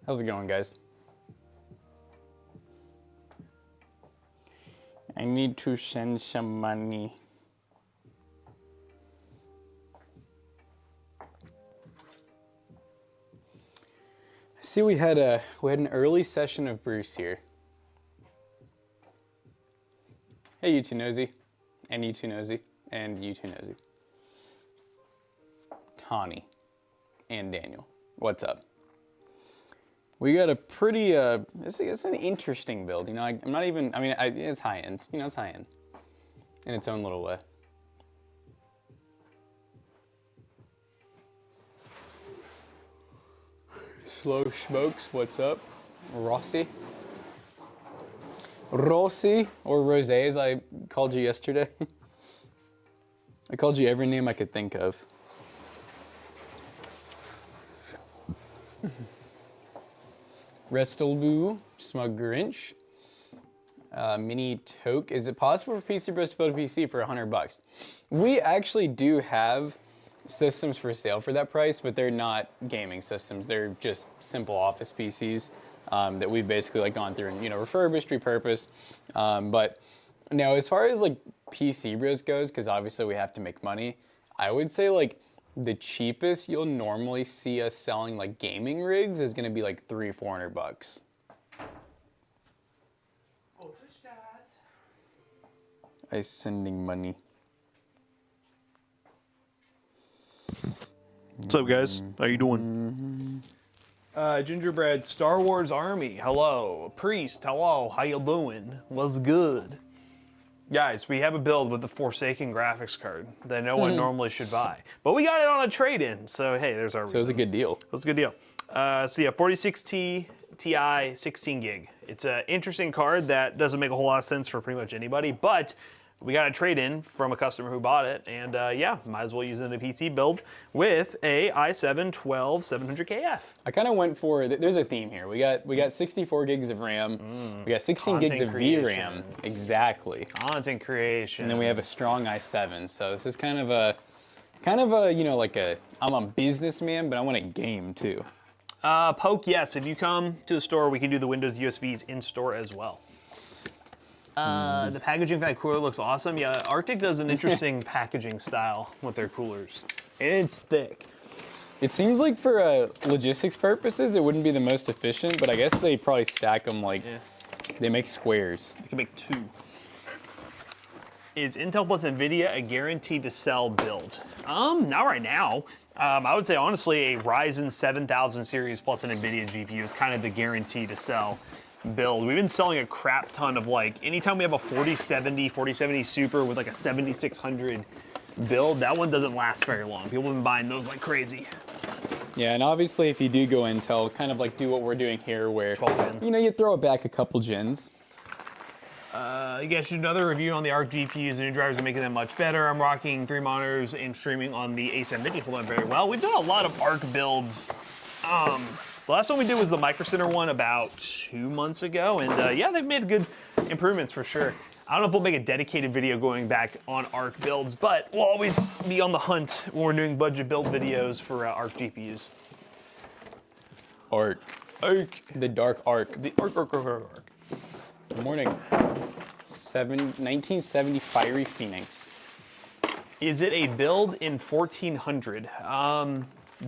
How's it going, guys? I need to send some money. See, we had an early session of Bruce here. Hey, you two nosy, and you two nosy, and you two nosy. Tawny and Daniel, what's up? We got a pretty, it's an interesting build, you know, I'm not even, I mean, it's high end, you know, it's high end in its own little way. Slow Smokes, what's up? Rossi, or Rosé as I called you yesterday. I called you every name I could think of. Restelbu, Smug Grinch, Mini Toke. Is it possible for PC Bros to build a PC for $100? We actually do have systems for sale for that price, but they're not gaming systems. They're just simple office PCs that we've basically like gone through and, you know, refurbished, repurposed. But now as far as like PC Bros goes, because obviously we have to make money, I would say like the cheapest you'll normally see us selling like gaming rigs is gonna be like $300-400. I sending money. What's up, guys? How you doing? Gingerbread Star Wars Army. Hello. Priest. Hello. How you doing? What's good? Guys, we have a build with the Forsaken graphics card that no one normally should buy. But we got it on a trade-in, so hey, there's our reason. So it was a good deal. It was a good deal. So yeah, 46T Ti 16 gig. It's an interesting card that doesn't make a whole lot of sense for pretty much anybody, but we got a trade-in from a customer who bought it, and yeah, might as well use it in a PC build with a i7-12700KF. I kind of went for, there's a theme here. We got 64 gigs of RAM, we got 16 gigs of VRAM, exactly. Content creation. And then we have a strong i7, so this is kind of a, you know, like I'm a businessman, but I want to game too. Poke, yes, if you come to the store, we can do the Windows USBs in-store as well. The packaging for that cooler looks awesome. Yeah, Arctic does an interesting packaging style with their coolers. It's thick. It seems like for logistics purposes, it wouldn't be the most efficient, but I guess they probably stack them like, they make squares. They can make 2. Is Intel plus NVIDIA a guaranteed to sell build? Not right now. I would say honestly, a Ryzen 7000 series plus an NVIDIA GPU is kind of the guarantee to sell build. We've been selling a crap ton of like, anytime we have a 4070 Super with like a 7600 build, that one doesn't last very long. People have been buying those like crazy. Yeah, and obviously if you do go Intel, kind of like do what we're doing here where, 12 gen. you know, you throw it back a couple gens. You guys should do another review on the ARC GPUs. The new drivers are making them much better. I'm rocking 3 monitors and streaming on the A750. Hold on very well. We've done a lot of ARC builds. The last one we did was the Micro Center one about 2 months ago, and yeah, they've made good improvements for sure. I don't know if we'll make a dedicated video going back on ARC builds, but we'll always be on the hunt when we're doing budget build videos for ARC GPUs. ARC. ARC. The dark ARC. The ARC. Good morning. 1970 Fiery Phoenix. Is it a build in 1400?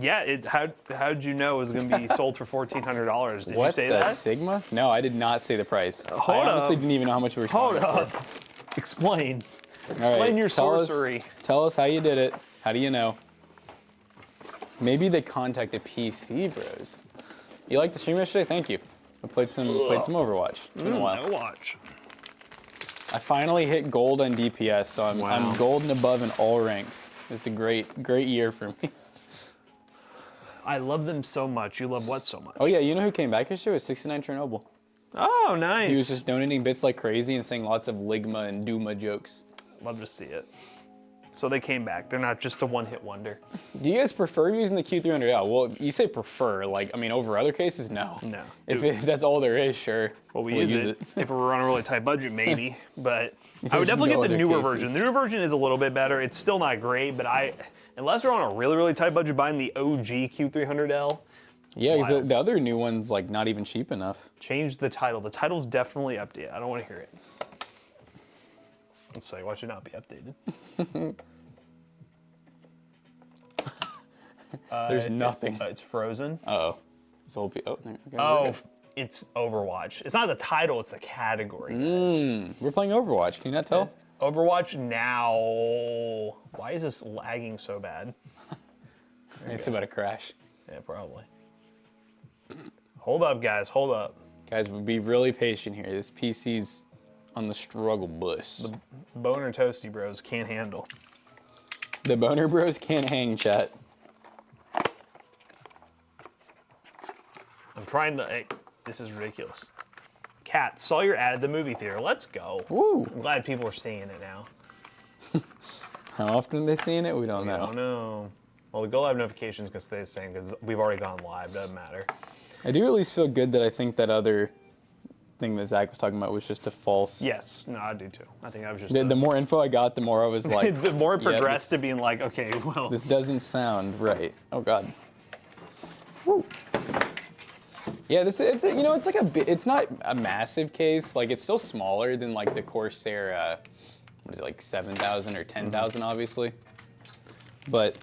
Yeah, how'd you know it was going to be sold for $1,400? Did you say that? What, the Sigma? No, I did not say the price. Hold I honestly up. didn't even know how much we were selling. Hold up. Explain. Explain your sorcery. Tell us how you did it. How do you know? Maybe they contacted PC Bros. You liked the stream yesterday? Thank you. I played some Overwatch. It's been a while. Overwatch. I finally hit gold on DPS, so I'm gold and above in all ranks. It's a great year for me. I love them so much. You love what so much? Oh yeah, you know who came back yesterday? It was 69 Chernobyl. Oh, nice. He was just donating bits like crazy and saying lots of Ligma and Duma jokes. Love to see it. So they came back. They're not just a one-hit wonder. Do you guys prefer using the Q300L? Well, you say prefer, like, I mean, over other cases, no. No. If that's all there is, sure. Well, we use it. If we're on a really tight budget, maybe. But I would definitely get the newer version. The newer version is a little bit better. It's still not great, but unless we're on a really, really tight budget, buying the OG Q300L, Yeah, because Wild. the other new one's like not even cheap enough. Change the title. The title's definitely updated. I don't want to hear it. Let's say, why should it not be updated? There's nothing. It's Frozen. Uh-oh. So okay, Oh, it's Overwatch. It's not the title, it's the category. We're playing Overwatch. Can you not tell? Overwatch now. Why is this lagging so bad? It's about to crash. Yeah, probably. Hold up, guys. Hold up. Guys, be really patient here. This PC's on the struggle bus. Boner Toasty Bros can't handle. The Boner Bros can't hang, chat. I'm trying to. Hey, this is ridiculous. Cat, saw your ad at the movie theater. Let's go. Woo! I'm glad people are seeing it now. How often are they seeing it? We don't know. I don't know. Well, the go live notifications can stay the same because we've already gone live. Doesn't matter. I do at least feel good that I think that other thing that Zach was talking about was just a false. Yes. No, I do too. I think I was just. The more info I got, the more I was like. the more it yeah, progressed to being like, okay, well. This doesn't sound right. Oh God. Woo. Yeah, it's like it's not a massive case. Like it's still smaller than like the Corsair. What is it, like 7,000 or 10,000, obviously. But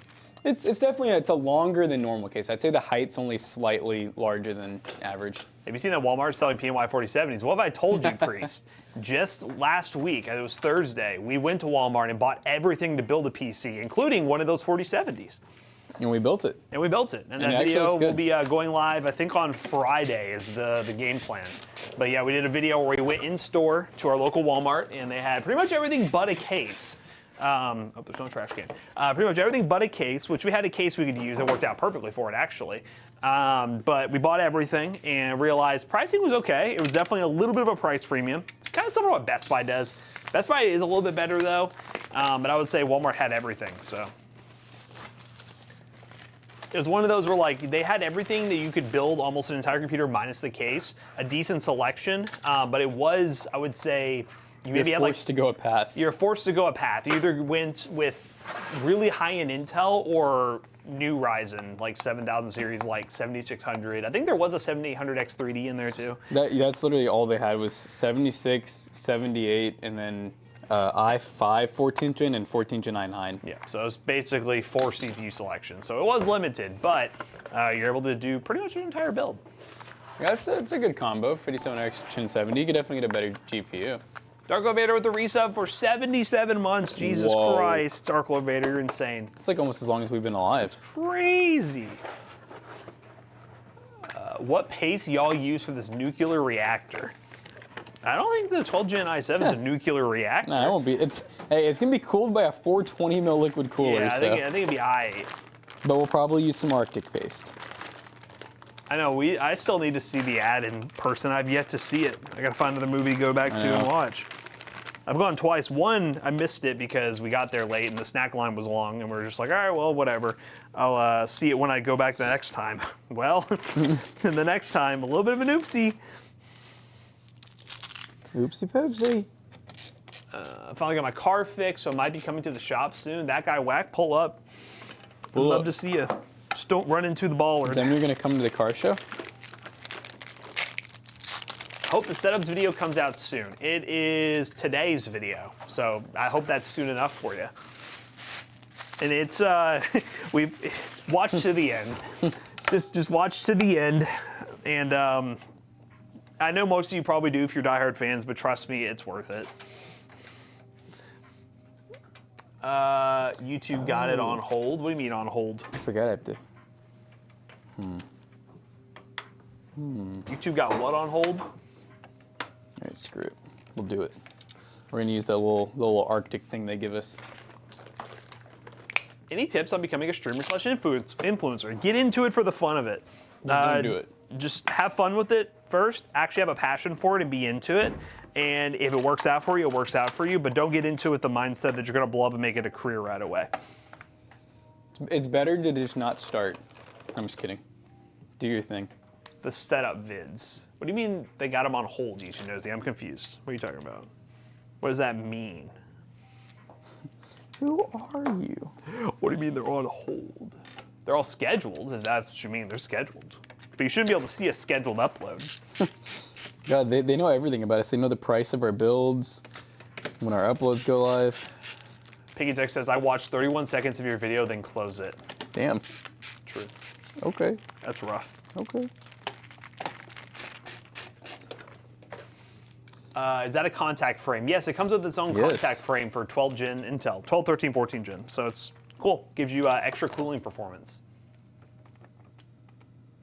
it's definitely it's a longer than normal case. I'd say the height's only slightly larger than average. Have you seen that Walmart selling PNY 4070s? What have I told you, Priest? Just last week, it was Thursday, we went to Walmart and bought everything to build a PC, including one of those 4070s. And we built it. And we built it. And And it that actually video looks will good. be going live, I think on Friday is the game plan. But yeah, we did a video where we went in store to our local Walmart and they had pretty much everything but a case. Oh, there's no trash can. Pretty much everything but a case, which we had a case we could use that worked out perfectly for it actually. But we bought everything and realized pricing was okay. It was definitely a little bit of a price premium. It's kind of similar to what Best Buy does. Best Buy is a little bit better though, but I would say Walmart had everything, so. It was one of those where like they had everything that you could build almost an entire computer minus the case, a decent selection, but it was, I would say, you maybe had like forced to go a path. you're forced to go a path. You either went with really high-end Intel or new Ryzen, like 7000 series, like 7600. I think there was a 7800X 3D in there too. That's literally all they had was 76, 78, and then i5 14th gen and 14th gen i9. Yeah, so it was basically 4 CPU selections. So it was limited, but you're able to do pretty much an entire build. Yeah, it's a good combo. 57X Gen 70. You could definitely get a better GPU. Darko Vader with the resub for 77 months. Jesus Whoa. Christ, Darko Vader, you're insane. It's like almost as long as we've been alive. Crazy. What pace y'all use for this nuclear reactor? I don't think the 12 Gen i7 is a nuclear reactor. No, it won't be. It's gonna be cooled by a 420 mil liquid cooler. Yeah, I think it'd be i8. But we'll probably use some Arctic paste. I know, I still need to see the ad in person. I've yet to see it. I gotta find another movie to go back to and watch. I've gone twice. One, I missed it because we got there late and the snack line was long and we were just like, all right, well, whatever. I'll see it when I go back the next time. Well, the next time, a little bit of an oopsie. Oopsie poopsie. I finally got my car fixed, so I might be coming to the shop soon. That guy Whack, pull up. I'd Pull love up. to see you. Just don't run into the baller. Then you're gonna come to the car show? Hope the setups video comes out soon. It is today's video, so I hope that's soon enough for you. And it's, we've watched to the end. Just watch to the end. And I know most of you probably do if you're diehard fans, but trust me, it's worth it. YouTube got it on hold. What do you mean on hold? I forgot I have to. YouTube got what on hold? All right, screw it. We'll do it. We're gonna use that little Arctic thing they give us. Any tips on becoming a streamer / influencer? Get into it for the fun of it. Don't do it. Just have fun with it first. Actually have a passion for it and be into it. And if it works out for you, it works out for you. But don't get into it with the mindset that you're gonna blow up and make it a career right away. It's better to just not start. I'm just kidding. Do your thing. The setup vids. What do you mean they got them on hold, YouTube Nosy? I'm confused. What are you talking about? What does that mean? Who are you? What do you mean they're on hold? They're all scheduled, if that's what you mean. They're scheduled. But you shouldn't be able to see a scheduled upload. God, they know everything about us. They know the price of our builds, when our uploads go live. Piggy Tech says, I watched 31 seconds of your video, then close it. Damn. True. Okay. That's rough. Okay. Is that a contact frame? Yes, it comes with its own contact frame for 12 gen Intel, 12, 13, 14 gen. So it's cool. Gives you extra cooling performance.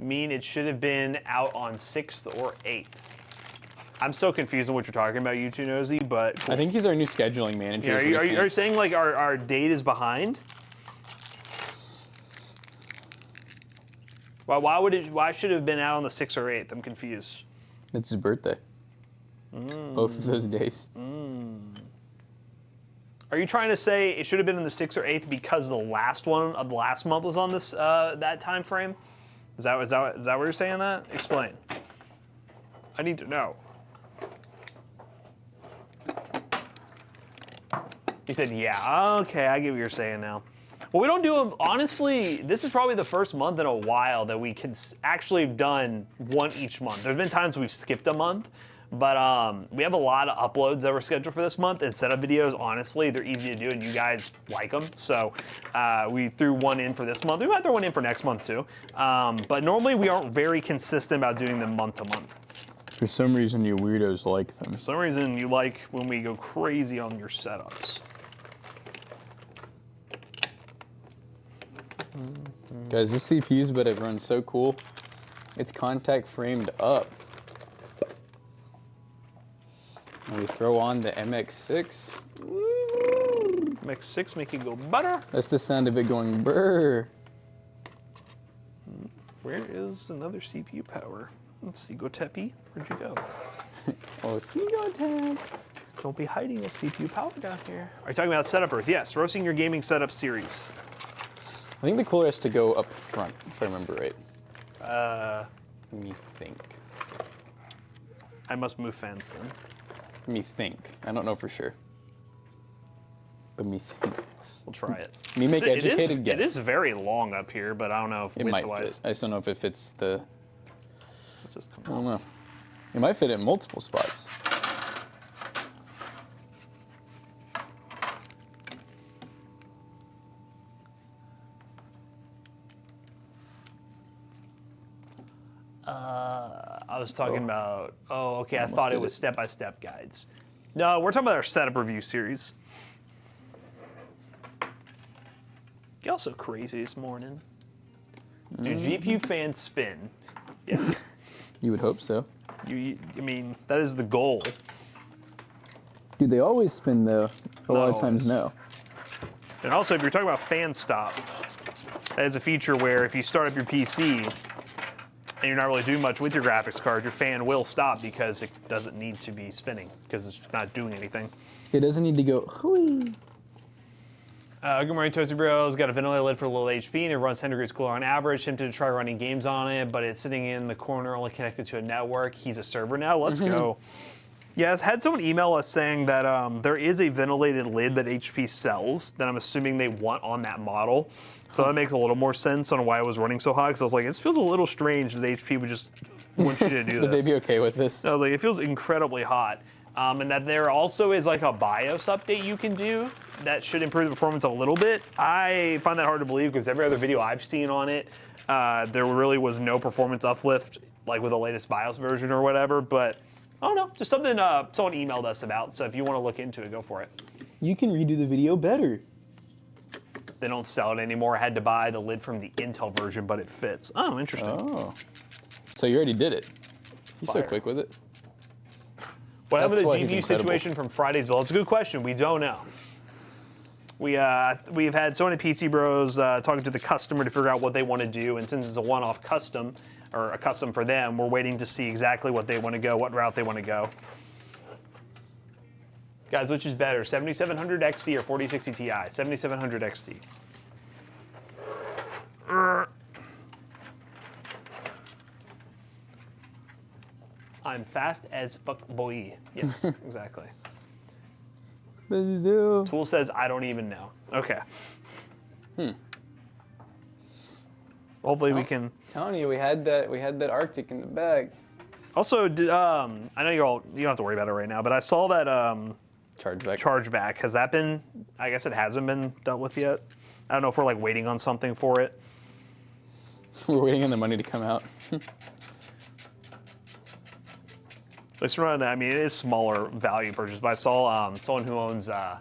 Mean it should have been out on 6th or 8th. I'm so confused on what you're talking about, you two nosy, but cool. I think he's our new scheduling manager. Yeah, are you saying like our date is behind? Why should it have been out on the 6th or 8th? I'm confused. It's his birthday. Both of those days. Are you trying to say it should have been in the 6th or 8th because the last one of the last month was on this that time frame? Is that what you're saying? That explain. I need to know. He said, yeah, okay, I get what you're saying now. Well, we don't do them, honestly, this is probably the first month in a while that we can actually have done one each month. There's been times we've skipped a month, but we have a lot of uploads that were scheduled for this month, and setup videos, honestly, they're easy to do, and you guys like them. So we threw one in for this month. We might throw one in for next month, too. But normally, we aren't very consistent about doing them month to month. For some reason, you weirdos like them. For some reason, you like when we go crazy on your setups. Guys, this CPU's about to run so cool. It's contact framed up. And we throw on the MX6. Woo! MX6 make it go butter. That's the sound of it going brrr. Where is another CPU power? Let's see, go Teppy. Where'd you go? Oh, Seagotep. Don't be hiding a CPU power down here. Are you talking about setupers? Yes, roasting your gaming setup series. I think the cooler has to go up front, if I remember right. Let me think. I must move fans then. Let me think. I don't know for sure. But me think. We'll try it. Me make educated guess. It is very long up here, but I don't know if it might width-wise. fit. I just don't know if it fits the... Let's just come I don't know. It might fit in multiple spots. I was talking about, oh, okay, I thought it was step-by-step guides. No, we're talking about our setup review series. You're also crazy this morning. Do GPU fans spin? Yes. You would hope so. I mean, that is the goal. Do they always spin though? A lot of times no. And also, if you're talking about fan stop, that is a feature where if you start up your PC and you're not really doing much with your graphics card, your fan will stop because it doesn't need to be spinning because it's not doing anything. It doesn't need to go, hooey. Good morning, Toasty Bros. Got a ventilator lid for low HP and it runs 10 degrees cooler on average. Tempted to try running games on it, but it's sitting in the corner, only connected to a network. He's a server now. Let's go. Yeah, I've had someone email us saying that there is a ventilated lid that HP sells that I'm assuming they want on that model. So that makes a little more sense on why it was running so hot. Because I was like, it feels a little strange that HP would just want you to do this. Would they be okay with this? I was like, it feels incredibly hot. And that there also is like a BIOS update you can do that should improve the performance a little bit. I find that hard to believe because every other video I've seen on it, there really was no performance uplift like with the latest BIOS version or whatever. But I don't know, just something someone emailed us about. So if you want to look into it, go for it. You can redo the video better. They don't sell it anymore. I had to buy the lid from the Intel version, but it fits. Oh, interesting. Oh. So you already did it. You're so quick with it. What happened to the GPU situation from Friday's build? It's a good question. We don't know. We've had so many PC bros talking to the customer to figure out what they want to do, and since it's a one-off custom, or a custom for them, we're waiting to see exactly what they want to go, what route they want to go. Guys, which is better, 7700 XT or 4060 Ti? 7700 XT. I'm fast as fuck boy. Yes, exactly. Tool says, I don't even know. Okay. hopefully we can. Telling you, we had that Arctic in the bag. Also, I know you don't have to worry about it right now, but I saw that chargeback. Has that been? I guess it hasn't been dealt with yet. I don't know if we're like waiting on something for it. We're waiting on the money to come out. I mean, it is smaller value purchase, but I saw someone who owns, I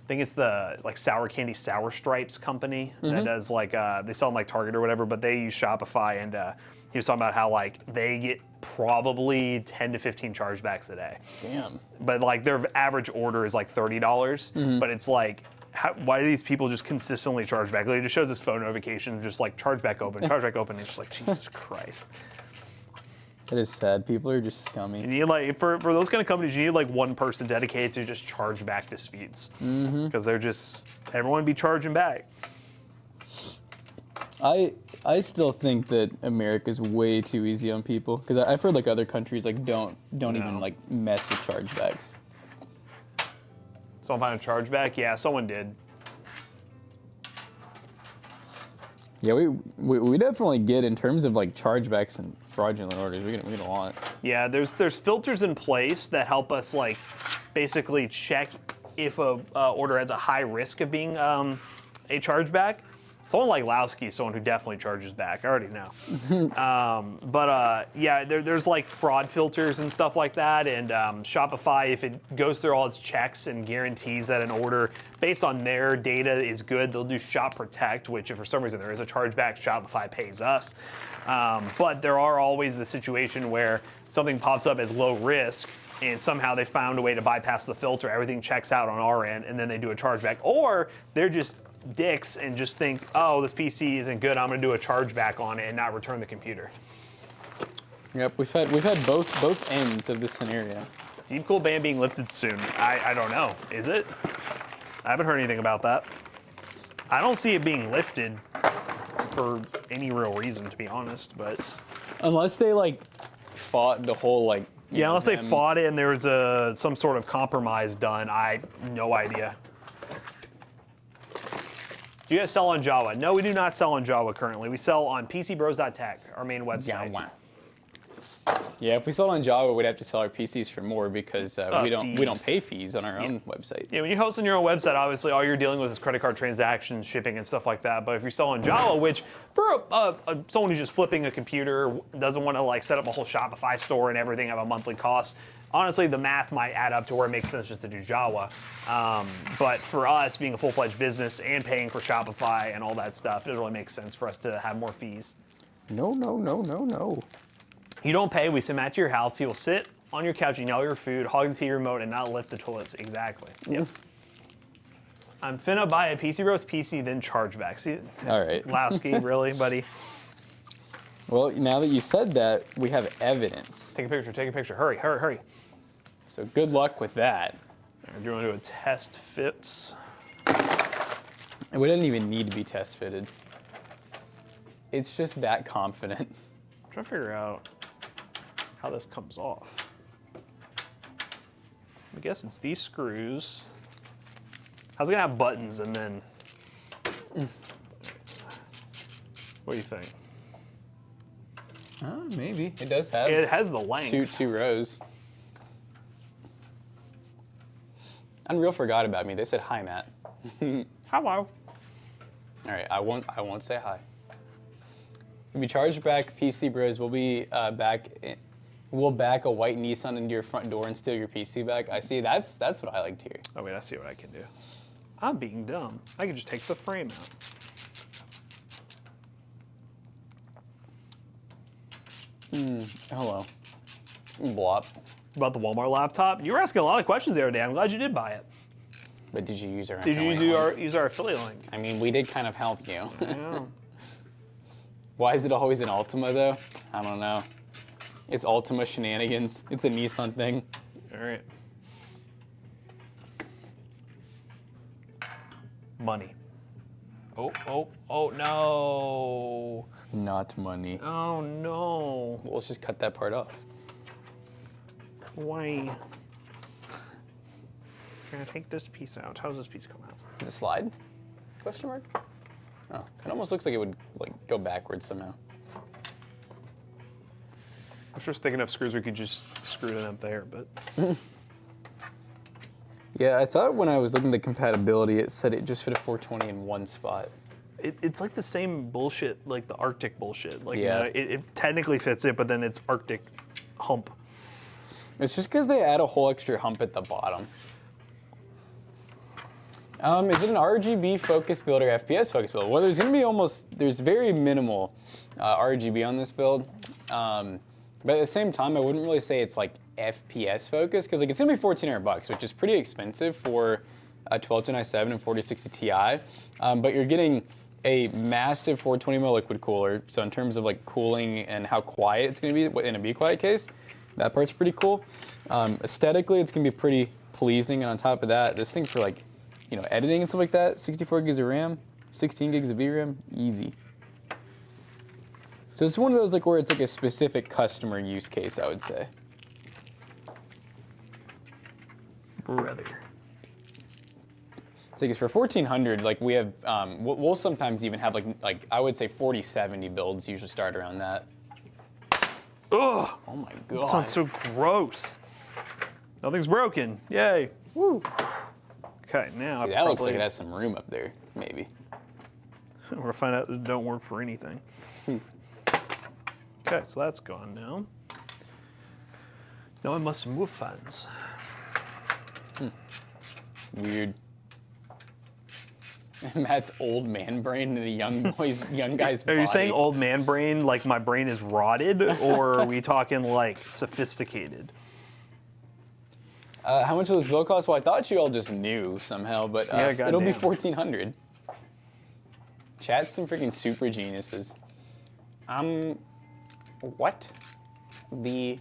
think it's the like sour candy Sour Stripes company that does like they sell them like Target or whatever, but they use Shopify, and he was talking about how like they get probably 10 to 15 chargebacks a day. Damn. But like their average order is like $30, but it's like, why do these people just consistently charge back? Like, it just shows this phone notification, just like chargeback open, chargeback open. And it's just like, Jesus Christ. It is sad. People are just scummy. You need like for those kind of companies, you need like one person dedicated to just chargeback disputes, because they're just everyone be charging back. I still think that America's way too easy on people, because I've heard like other countries like don't even like mess with chargebacks. Someone find a chargeback? Yeah, someone did. Yeah, we definitely get, in terms of like chargebacks and fraudulent orders, we get a lot. Yeah, there's filters in place that help us like basically check if a order has a high risk of being a chargeback. Someone like Lowski is someone who definitely charges back. I already know. Yeah, there's like fraud filters and stuff like that. And Shopify, if it goes through all its checks and guarantees that an order based on their data is good, they'll do Shop Protect, which if for some reason there is a chargeback, Shopify pays us. But there are always the situation where something pops up as low risk, and somehow they found a way to bypass the filter. Everything checks out on our end, and then they do a chargeback. Or they're just dicks and just think, oh, this PC isn't good, I'm gonna do a chargeback on it and not return the computer. Yep, we've had both ends of this scenario. Deep cool ban being lifted soon. I don't know. Is it? I haven't heard anything about that. I don't see it being lifted for any real reason, to be honest, but unless they like fought the whole like unless they fought it and there was some sort of compromise done, no idea. Do you guys sell on Java? No, we do not sell on Java currently. We sell on PCBros.tech, our main website. Yeah, if we sold on Java, we'd have to sell our PCs for more, because we don't pay fees on our own website. Yeah, when you host on your own website, obviously all you're dealing with is credit card transactions, shipping, and stuff like that. But if you sell on Java, which for someone who's just flipping a computer, doesn't want to like set up a whole Shopify store and everything, have a monthly cost, honestly, the math might add up to where it makes sense just to do Java. But for us, being a full-fledged business and paying for Shopify and all that stuff, it doesn't really make sense for us to have more fees. No. You don't pay, we send Matt to your house. He will sit on your couch, eat all your food, hog the TV remote, and not lift the toilets. Exactly. Yep. I'm finna buy a PC Bros PC, then chargeback. See, all right. Lowski, really, buddy? Well, now that you said that, we have evidence. Take a picture. Hurry. So good luck with that. Do you want to do a test fits? It wouldn't even need to be test fitted. It's just that confident. I'm trying to figure out how this comes off. I guess it's these screws. How's it gonna have buttons and then? What do you think? Maybe. It does have. It has the length. Two rows. Unreal forgot about me. They said hi, Matt. Hello. All right, I won't say hi. We'll be charged back, PC Bros. We'll be we'll back a white Nissan into your front door and steal your PC back. I see. That's what I like to hear. Oh wait, I see what I can do. I'm being dumb. I can just take the frame out. Hello. Blop. About the Walmart laptop? You were asking a lot of questions the other day. I'm glad you did buy it. But did you use our? Did you use our affiliate link? I mean, we did kind of help you. Yeah. Why is it always an Altima though? I don't know. It's Altima shenanigans. It's a Nissan thing. All right. Money. Oh no. Not money. Oh no. Well, let's just cut that part off. Why? Can I take this piece out? How does this piece come out? Does it slide? Question mark? Oh, it almost looks like it would like go backwards somehow. I'm sure thick enough screws we could just screw it up there, but. Yeah, I thought when I was looking at the compatibility, it said it just fit a 420 in one spot. It's like the same bullshit, like the Arctic bullshit. Like, Yeah. it technically fits it, but then it's Arctic hump. It's just because they add a whole extra hump at the bottom. Is it an RGB focus build or FPS focus build? Well, there's going to be there's very minimal RGB on this build. But at the same time, I wouldn't really say it's like FPS focused because like it's going to be $1,400, which is pretty expensive for a 12 Gen i7 and 4060 Ti. But you're getting a massive 420 mil liquid cooler. So in terms of like cooling and how quiet it's going to be in a Be Quiet case, that part's pretty cool. Aesthetically, it's going to be pretty pleasing. And on top of that, this thing for like, you know, editing and stuff like that, 64 gigs of RAM, 16 gigs of VRAM, easy. So it's one of those like where it's like a specific customer use case, I would say. Brother. So because for 1400, like we have, we'll sometimes even have like I would say 4070 builds usually start around that. Ugh. Oh my This god. sounds so gross. Nothing's broken. Yay. Woo. Okay, now See, that looks like it has some room up there, maybe. We're gonna find out it don't work for anything. Okay, so that's gone now. Now I must move fans. Weird. Matt's old man brain and a young guy's body. Are you saying old man brain like my brain is rotted, or are we talking like sophisticated? How much will this bill cost? Well, I thought you all just knew somehow, but Yeah, it'll be goddamn. 1400. Chat's some freaking super geniuses. What the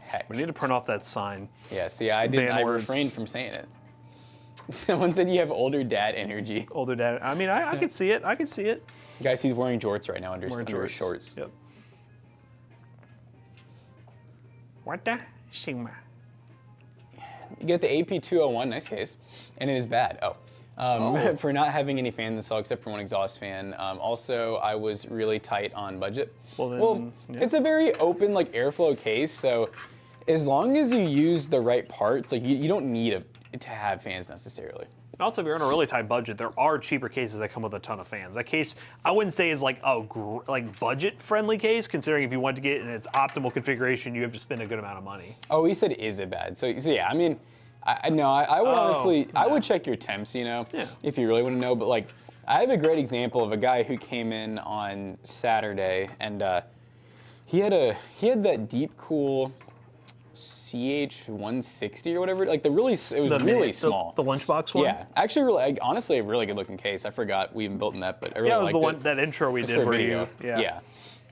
heck? We need to print off that sign. Yeah, see, I words. refrained from saying it. Someone said you have older dad energy. Older dad. I mean, I can see it. I can see it. Guys, he's wearing jorts right now under his Wearing shorts. Yep. What the? Sigma. You get the AP201, nice case, and it is bad. For not having any fans installed except for one exhaust fan. Also, I was really tight on budget. Well, then, yeah. It's a very open like airflow case, so as long as you use the right parts, like you don't need to have fans necessarily. Also, if you're on a really tight budget, there are cheaper cases that come with a ton of fans. That case, I wouldn't say is like a budget-friendly case, considering if you want to get it in its optimal configuration, you have to spend a good amount of money. Oh, he said, is it bad? So yeah, I mean, I would honestly, I would check your temps, you know, if you really want to know. But like, I have a great example of a guy who came in on Saturday, and he had that Deep Cool CH160 or whatever, like it was really small. The lunchbox one? Yeah, actually, really, honestly, a really good looking case. I forgot we even built in that, but I really liked it. Yeah, it was the one, that intro we Just did for where video. Yeah.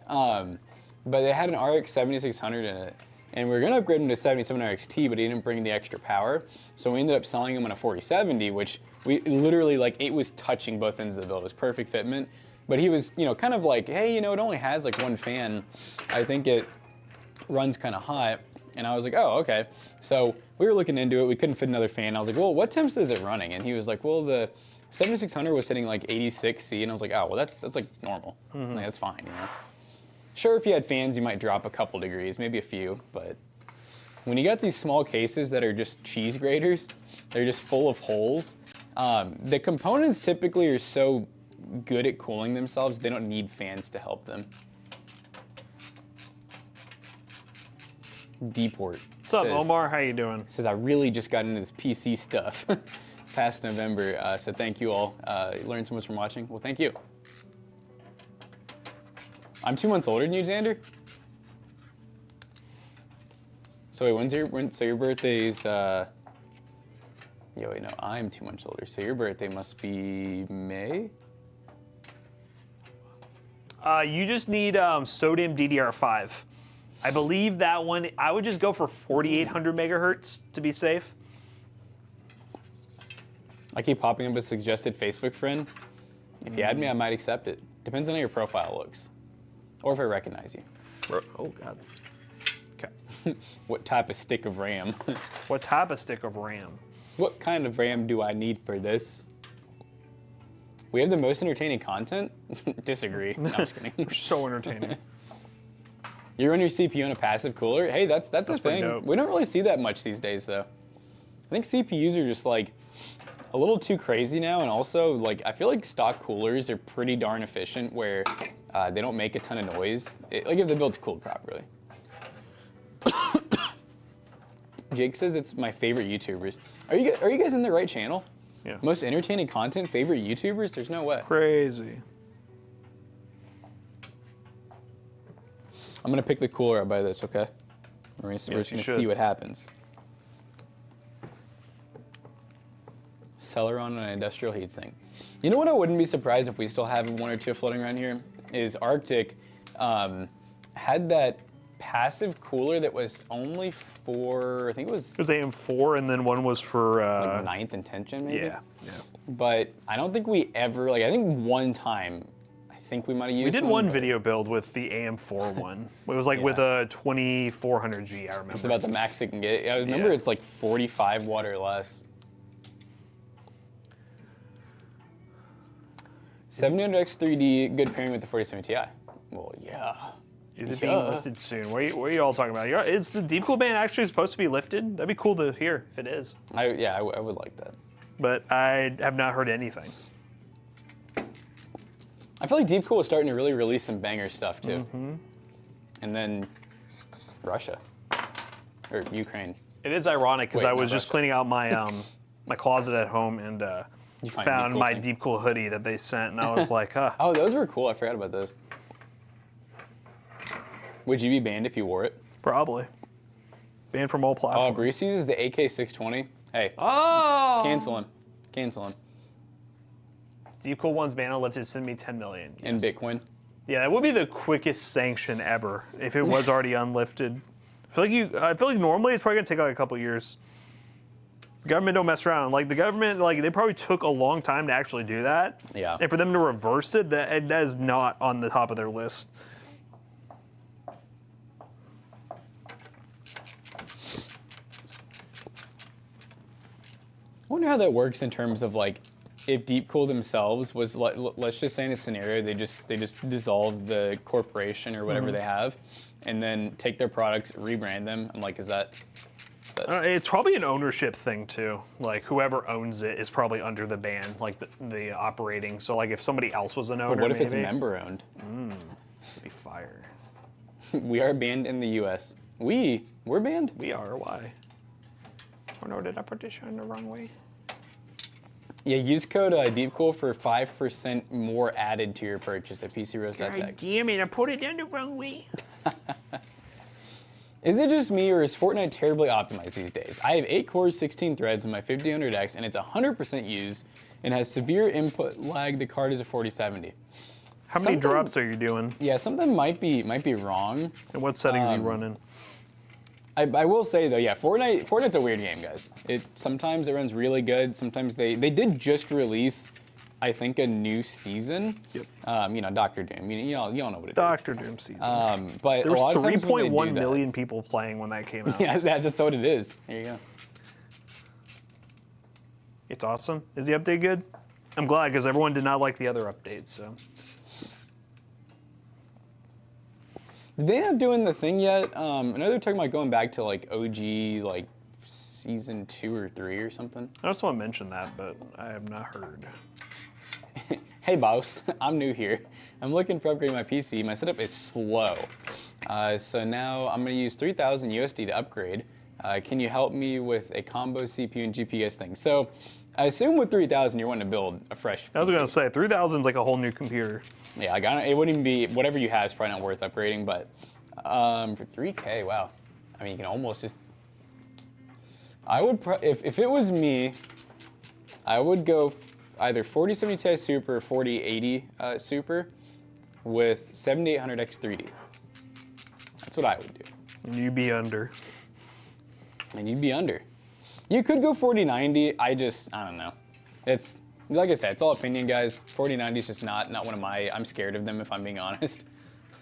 But they had an RX 7600 in it, and we were gonna upgrade him to 7700 XT, but he didn't bring the extra power, so we ended up selling him on a 4070, which we literally, like, it was touching both ends of the build. It was perfect fitment, but he was, kind of like, hey, it only has like one fan. I think it runs kind of hot. And I was like, oh, okay. So we were looking into it. We couldn't fit another fan. I was like, well, what temps is it running? And he was like, well, the 7600 was hitting like 86C. And I was like, oh, well, that's like normal. Like, that's fine, Sure, if you had fans, you might drop a couple degrees, maybe a few. But when you got these small cases that are just cheese graters, they're just full of holes. The components typically are so good at cooling themselves, they don't need fans to help them. Deport. What's up, Omar? How you doing? Says, I really just got into this PC stuff past November, so thank you all. Learned so much from watching. Well, thank you. I'm 2 months older than you, Xander? So wait, so your birthday's, yo, wait, no, I'm 2 months older, so your birthday must be May? You just need SODIMM DDR5. I believe that one, I would just go for 4800 megahertz to be safe. I keep popping up a suggested Facebook friend. If you add me, I might accept it. Depends on how your profile looks. Or if I recognize you. Oh, God. Okay. What type of stick of RAM? What type of stick of RAM? What kind of RAM do I need for this? We have the most entertaining content? Disagree. No, I'm just kidding. So entertaining. You run your CPU on a passive cooler? Hey, that's a pretty thing. dope. We don't really see that much these days, though. I think CPUs are just like a little too crazy now, and also like I feel like stock coolers are pretty darn efficient where they don't make a ton of noise. Like if the build's cooled properly. Jake says it's my favorite YouTubers. Are you guys in the right channel? Yeah. Most entertaining content, favorite YouTubers? There's no way. Crazy. I'm gonna pick the cooler up by this, okay? We're just gonna see what happens. Celeron on an industrial heatsink. You know what I wouldn't be surprised if we still have one or two floating around here? Is Arctic had that passive cooler that was only for, I think it was It was AM4, and then one was for like 9th and 10th gen maybe? yeah. But I don't think we ever, like I think one time, I think we might have used We did one, one but video build with the AM4 one. It was like with a 2400G, I remember. it's about the max it can get. I remember Yeah. it's like 45 watt or less. 700X 3D, good pairing with the 4070 Ti. Well, yeah. Is it being lifted soon? What are you all talking about? Is the deep cool band actually supposed to be lifted? That'd be cool to hear if it is. I would like that. But I have not heard anything. I feel like Deep Cool is starting to really release some banger stuff too. And then Russia or Ukraine. It is ironic because Wait, I was no, just Russia. cleaning out my my closet at home and You find found Deep Cool my thing? deep cool hoodie that they sent, and I was like, huh. Oh, those were cool. I forgot about those. Would you be banned if you wore it? Probably. Banned from all Oh, platforms. Bruce uses the AK620. Hey, Oh! cancel him. Cancel him. Deep Cool One's ban unlifted, send me 10 million. And Yes. Bitcoin. Yeah, that would be the quickest sanction ever if it was already unlifted. I feel like normally it's probably gonna take like a couple years. The government don't mess around. Like the government, like they probably took a long time to actually do that. Yeah. And for them to reverse it, that is not on the top of their list. I wonder how that works in terms of like, if Deep Cool themselves was like, let's just say in a scenario they just dissolve the corporation or whatever they have, and then take their products, rebrand them. I'm like, is that? It's probably an ownership thing too. Like whoever owns it is probably under the ban, like the operating. So like if somebody else was an owner, But what if it's maybe, member owned? it'd be fire. We are banned in the U.S. We're banned. We are. Why? Oh no, did I partition the wrong way? Yeah, use code DeepCool for 5% more added to your purchase at PCRose.tech. Damn it, I put it down the wrong way. Is it just me, or is Fortnite terribly optimized these days? I have 8 cores, 16 threads in my 5000X, and it's 100% used and has severe input lag. The card is a 4070. How many Something- drops are you doing? Yeah, something might be wrong. And what settings are you running? I will say though, yeah, Fortnite's a weird game, guys. Sometimes it runs really good. Sometimes they did just release, I think, a new season. Yep. You know, Doctor Doom. You all know what it is. Doctor Doom season. But There a lot was of times when they 3.1 do that- million people playing when that came out. Yeah, that's what it is. There you go. It's awesome. Is the update good? I'm glad because everyone did not like the other updates. So Did they not doing the thing yet? I know they're talking about going back to like OG, like season 2 or 3 or something. I just want to mention that, but I have not heard. Hey boss, I'm new here. I'm looking for upgrading my PC. My setup is slow. So now I'm gonna use 3,000 USD to upgrade. Can you help me with a combo CPU and GPS thing? So I assume with 3,000 you're wanting to build a fresh PC. I was gonna say 3,000 is like a whole new computer. Yeah, like, it wouldn't even be, whatever you have is probably not worth upgrading, but for 3K, wow. I mean, you can almost just, I would, if it was me, I would go either 4070 Ti Super or 4080 Super with 7800X 3D. That's what I would do. And you'd be under. And you'd be under. You could go 4090, I don't know. It's, like I said, it's all opinion, guys. 4090 is just not one of my, I'm scared of them if I'm being honest.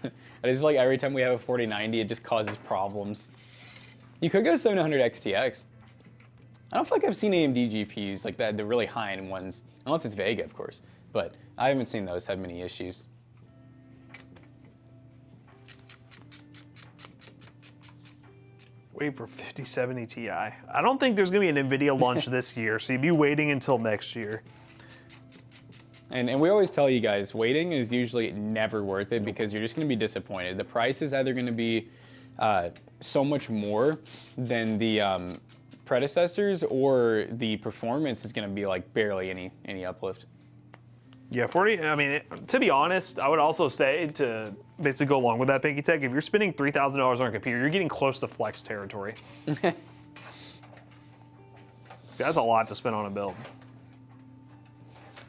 I just feel like every time we have a 4090, it just causes problems. You could go 700 XTX. I don't feel like I've seen AMD GPUs like that, the really high-end ones, unless it's Vega, of course. But I haven't seen those have many issues. Wait for 5070 Ti. I don't think there's gonna be an NVIDIA launch this year, so you'd be waiting until next year. And we always tell you guys, waiting is usually never worth it because you're just gonna be disappointed. The price is either gonna be so much more than the predecessors, or the performance is gonna be like barely any uplift. Yeah, 40, I mean, to be honest, I would also say, to basically go along with that, Pinky Tech, if you're spending $3,000 on a computer, you're getting close to flex territory. That's a lot to spend on a build.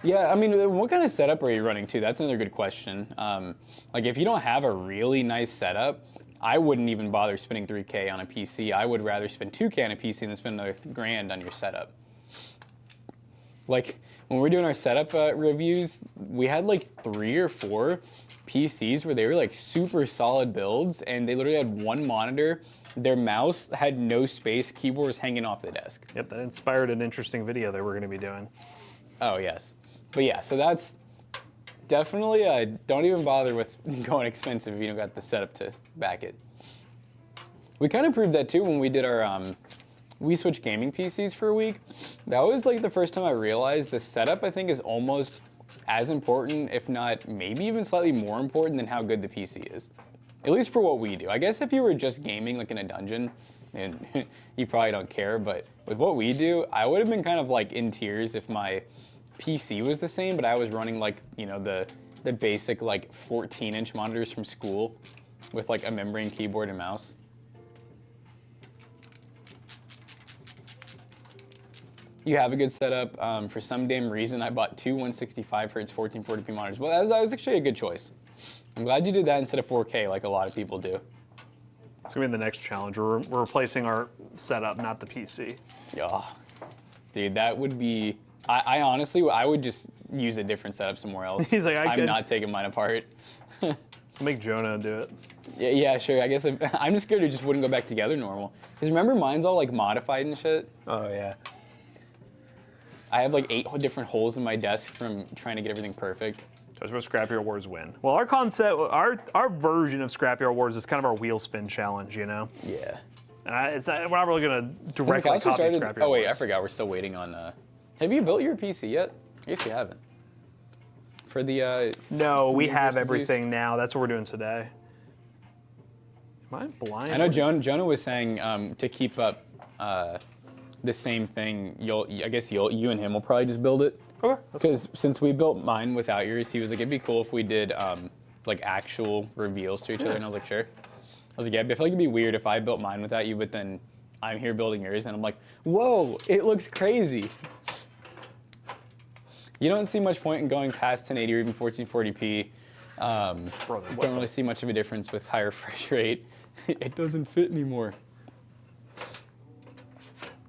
Yeah, I mean, what kind of setup are you running too? That's another good question. Like if you don't have a really nice setup, I wouldn't even bother spending $3K on a PC. I would rather spend $2K on a PC than spend another grand on your setup. Like when we're doing our setup reviews, we had like 3 or 4 PCs where they were like super solid builds, and they literally had one monitor. Their mouse had no space, keyboard was hanging off the desk. Yep, that inspired an interesting video that we're gonna be doing. Oh yes, but yeah, so that's definitely, don't even bother with going expensive if you don't got the setup to back it. We kind of proved that too when we did our, we switched gaming PCs for a week. That was like the first time I realized the setup, I think, is almost as important, if not maybe even slightly more important than how good the PC is. At least for what we do. I guess if you were just gaming like in a dungeon, and you probably don't care, but with what we do, I would have been kind of like in tears if my PC was the same, but I was running like, you know, the basic like 14-inch monitors from school with like a membrane keyboard and mouse. You have a good setup. For some damn reason, I bought 2 165 Hz 1440p monitors. Well, that was actually a good choice. I'm glad you did that instead of 4K like a lot of people do. It's gonna be the next challenge. We're replacing our setup, not the PC. Yeah, dude, that would be. I honestly, I would just use a different setup somewhere else. He's like, I'm not taking mine apart. I'll make Jonah do it. Yeah, sure. I guess I'm just scared it just wouldn't go back together normal. Because remember, mine's all like modified and shit. Oh yeah. I have like 8 different holes in my desk from trying to get everything perfect. That's where Scrapyard Wars win. Well, our concept, our version of Scrapyard Wars is kind of our wheel spin challenge, you know? Yeah. And we're not really gonna directly copy Scrapyard Wars. Oh wait, I forgot. We're still waiting on. Have you built your PC yet? I guess you haven't. For the. No, we have everything now. That's what we're doing today. Am I blind? I know Jonah was saying to keep up the same thing. I guess you and him will probably just build it. Okay. Because since we built mine without yours, he was like, it'd be cool if we did like actual reveals to each other, and I was like, sure. I was like, yeah, I feel like it'd be weird if I built mine without you, but then I'm here building yours, and I'm like, whoa, it looks crazy. You don't see much point in going past 1080 or even 1440p. Don't really see much of a difference with higher refresh rate. It doesn't fit anymore.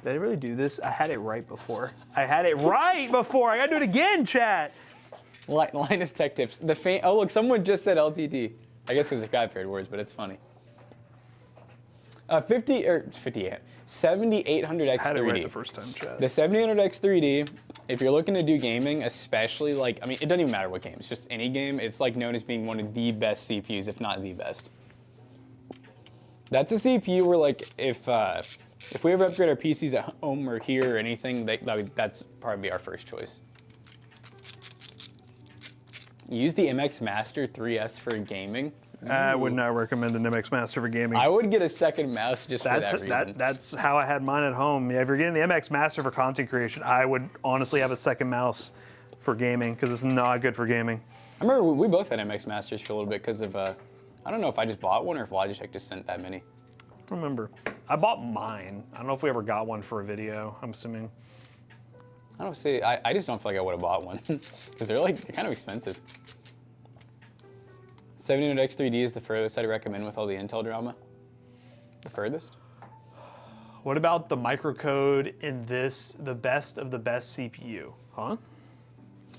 Did I really do this? I had it right before. I gotta do it again, chat. Linus Tech Tips. Oh look, someone just said LTT. I guess because it got paired words, but it's funny. 7800X3D. I had it right the first time, chat. The 7800X3D, if you're looking to do gaming, especially like, I mean, it doesn't even matter what game, it's just any game, it's like known as being one of the best CPUs, if not the best. That's a CPU where like, if we ever upgrade our PCs at home or here or anything, that's probably our first choice. Use the MX Master 3S for gaming. I would not recommend an MX Master for gaming. I would get a second mouse just for that reason. That's how I had mine at home. Yeah, if you're getting the MX Master for content creation, I would honestly have a second mouse for gaming because it's not good for gaming. I remember we both had MX Masters for a little bit because of, I don't know if I just bought one or if Logitech just sent that many. I remember. I bought mine. I don't know if we ever got one for a video, I'm assuming. I don't see, I just don't feel like I would have bought one because they're kind of expensive. 7800X3D is the furthest I'd recommend with all the Intel drama. The furthest? What about the microcode in this, the best of the best CPU? Huh?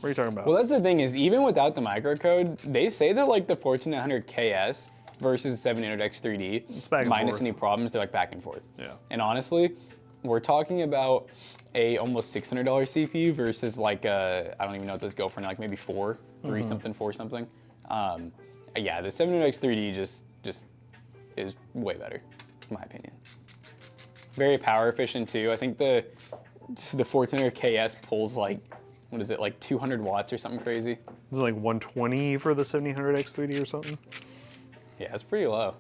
What are you talking about? Well, that's the thing is, even without the microcode, they say that like the 14900KS versus 7800X3D, minus any problems, they're like back and forth. Yeah. And honestly, we're talking about a almost $600 CPU versus like I don't even know what those go for now, like maybe three something, four something. Yeah, the 700X 3D just is way better, in my opinion. Very power efficient too. I think the 1400 KS pulls like, what is it, like 200 watts or something crazy? Is it like 120 for the 7000X 3D or something? Yeah, it's pretty low.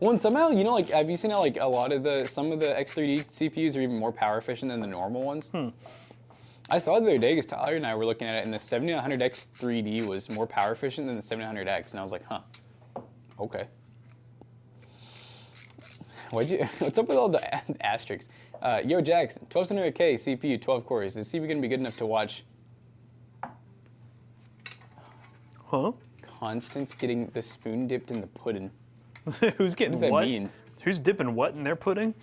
Well, and somehow, you know, like, have you seen how like some of the X3D CPUs are even more power efficient than the normal ones? I saw it the other day because Tyler and I were looking at it, and the 7900X 3D was more power efficient than the 7900X, and I was like, huh, okay. What's up with all the asterisks? Yo, Jackson, 1200K CPU, 12 cores. Is the CPU gonna be good enough to watch? Huh? Constance getting the spoon dipped in the pudding. Who's getting what? Does that what? mean? Who's dipping what in their pudding?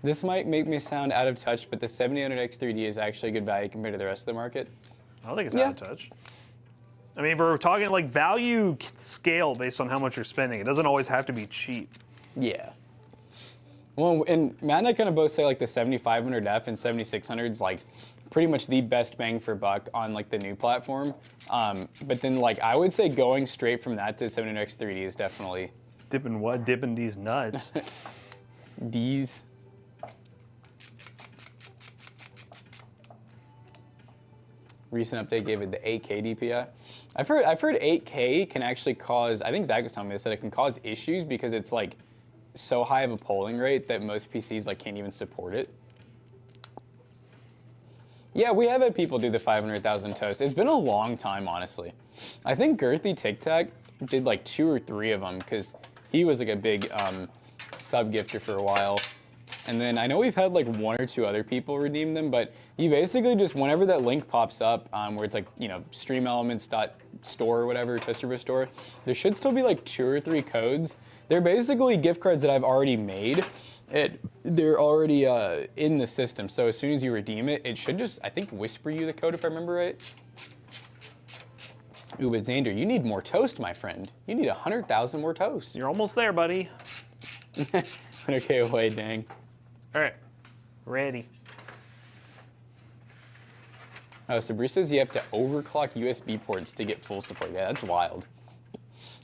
This might make me sound out of touch, but the 7000X 3D is actually a good value compared to the rest of the market. I don't think it's out of touch. I mean, if we're talking like value scale based on how much you're spending, it doesn't always have to be cheap. Yeah. Well, and Matt and I kind of both say like the 7500F and 7600 is like pretty much the best bang for buck on like the new platform. But then like I would say going straight from that to 7000X 3D is definitely Dipping what? Dipping these nuts. D's. Recent update gave it the 8K DPI. I've heard 8K can actually cause, I think Zach was telling me this, that it can cause issues because it's like so high of a polling rate that most PCs like can't even support it. Yeah, we have had people do the 500,000 toast. It's been a long time, honestly. I think Girthy Tic Tac did like 2 or 3 of them because he was like a big sub gifter for a while. And then I know we've had like 1 or 2 other people redeem them, but you basically just, whenever that link pops up where it's like, you know, streamelements.store or whatever, ToasterBro store, there should still be like 2 or 3 codes. They're basically gift cards that I've already made. They're already in the system, so as soon as you redeem it, it should just, I think, whisper you the code if I remember right. Ooh, but Xander, you need more toast, my friend. You need 100,000 more toast. You're almost there, buddy. 100K away, dang. All right, ready. Oh, so Bruce says you have to overclock USB ports to get full support. Yeah, that's wild.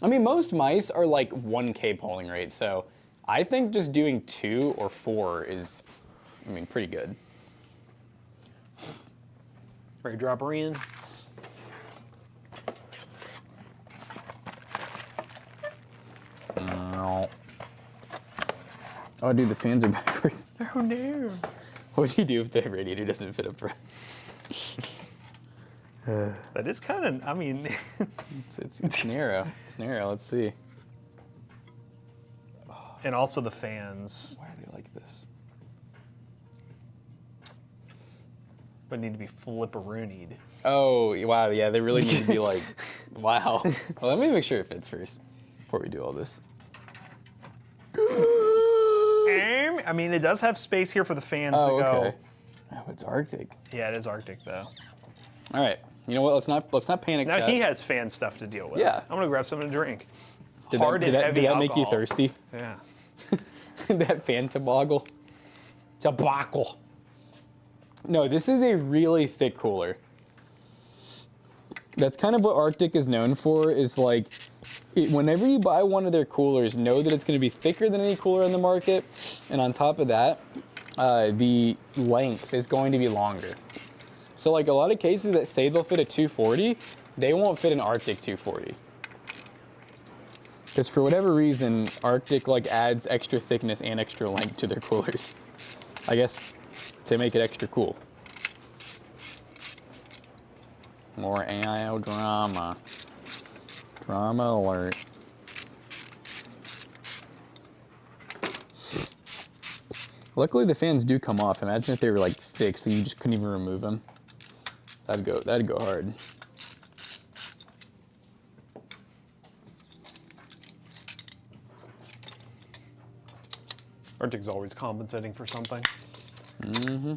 I mean, most mice are like 1K polling rate, so I think just doing 2 or 4 is, I mean, pretty good. Ready to drop her in? No. Oh, dude, the fans are backwards. Oh, no. What do you do if the radiator doesn't fit up front? That is kind of, I mean. It's narrow. It's narrow. Let's see. And also the fans. Why are they like this? But need to be flipperoonied. Oh, wow. Yeah, they really need to be like, wow. Well, let me make sure it fits first before we do all this. I mean, it does have space here for the fans to go. Okay. Oh, it's Arctic. Yeah, it is Arctic, though. All right. You know what? Let's not panic. Now chat. he has fan stuff to deal with. Yeah. I'm gonna grab something to drink. Did Hard and heavy did that make you alcohol. thirsty? Yeah. That fan toboggle. Toboggle. No, this is a really thick cooler. That's kind of what Arctic is known for, is like, whenever you buy one of their coolers, know that it's going to be thicker than any cooler on the market. And on top of that, the length is going to be longer. So like a lot of cases that say they'll fit a 240, they won't fit an Arctic 240. Because for whatever reason, Arctic like adds extra thickness and extra length to their coolers. I guess to make it extra cool. More AIO drama. Drama alert. Luckily the fans do come off. Imagine if they were like fixed and you just couldn't even remove them. That'd go hard. Arctic's always compensating for something. Mm-hmm.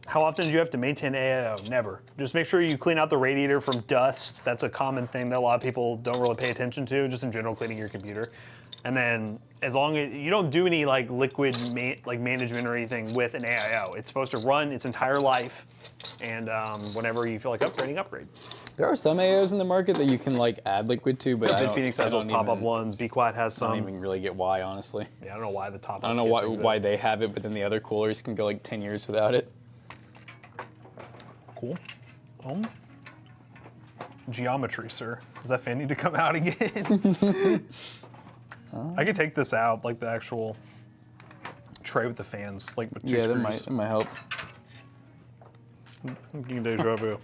How often do you have to maintain AIO? Never. Just make sure you clean out the radiator from dust. That's a common thing that a lot of people don't really pay attention to, just in general cleaning your computer. And then as long as you don't do any like liquid management or anything with an AIO, it's supposed to run its entire life. And whenever you feel like upgrading, upgrade. There are some AOs in the market that you can like add liquid to, but Bid Phoenix has those top-off ones. Be Quiet has some. I don't even really get why, honestly. Yeah, I don't know why the top-off. I don't know why they have it, but then the other coolers can go like 10 years without it. Cool. Geometry, sir. Does that fan need to come out again? I could take this out, like the actual tray with the fans, like with two screws. That might help. Getting deja vu.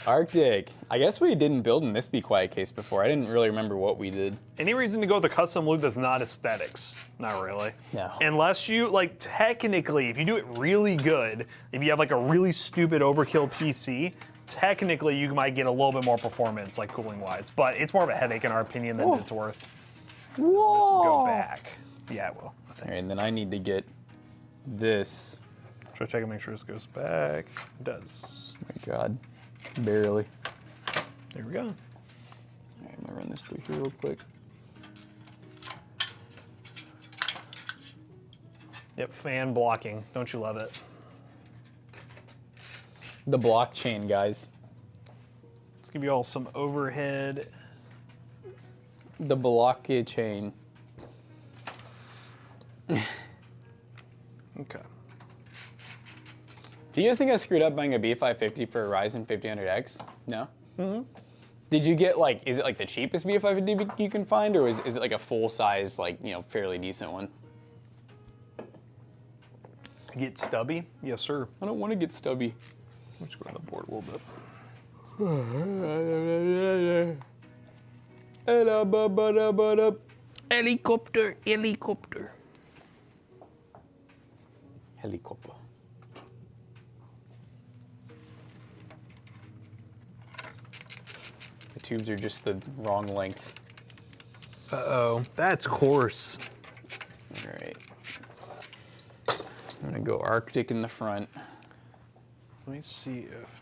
Arctic. I guess we didn't build in this Be Quiet case before. I didn't really remember what we did. Any reason to go with a custom loop that's not aesthetics? Not really. No. Unless you, like, technically, if you do it really good, if you have like a really stupid overkill PC, technically you might get a little bit more performance, like cooling wise, but it's more of a headache in our opinion than it's worth. Whoa. This will go back. Yeah, it will. All right, and then I need to get this. Should I check and make sure this goes back? It does. Oh my God, barely. There we go. All right, I'm gonna run this through here real quick. Yep, fan blocking. Don't you love it? The blockchain, guys. Let's give you all some overhead. The blockchain. Okay. Do you guys think I screwed up buying a B550 for a Ryzen 5000X? No? Mm-hmm. Did you get like, is it like the cheapest B550 you can find, or is it like a full size, like, you know, fairly decent one? Get stubby? Yes, sir. I don't want to get stubby. Let's go on the board a little bit. Helicopter, helicopter. Helicopter. The tubes are just the wrong length. Uh-oh, that's coarse. All right. I'm gonna go Arctic in the front. Let me see if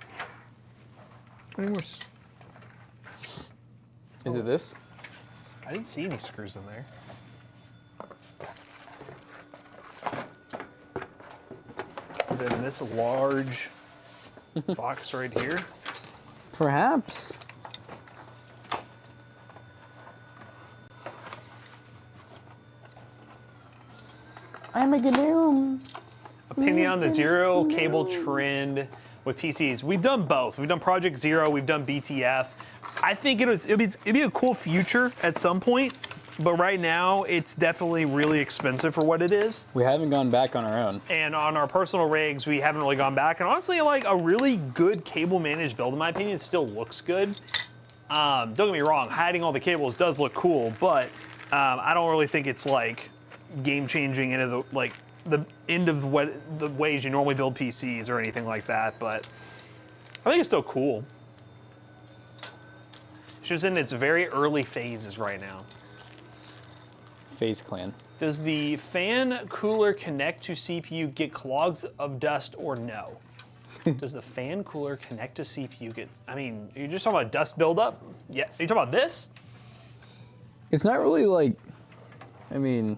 any more. Is it this? I didn't see any screws in there. Then this large box right here. Perhaps. I'm a GNOME. Opinion on the zero cable trend with PCs. We've done both. We've done Project Zero. We've done BTF. I think it'd be a cool future at some point, but right now it's definitely really expensive for what it is. We haven't gone back on our own. And on our personal rigs, we haven't really gone back. And honestly, like a really good cable managed build, in my opinion, still looks good. Don't get me wrong, hiding all the cables does look cool, but I don't really think it's like game changing into the end of the ways you normally build PCs or anything like that. But I think it's still cool. It's just in its very early phases right now. FaZe Clan. Does the fan cooler connect to CPU, get clogs of dust, or no? Does the fan cooler connect to CPU, get, I mean, you're just talking about dust buildup? Yeah, are you talking about this? It's not really like, I mean,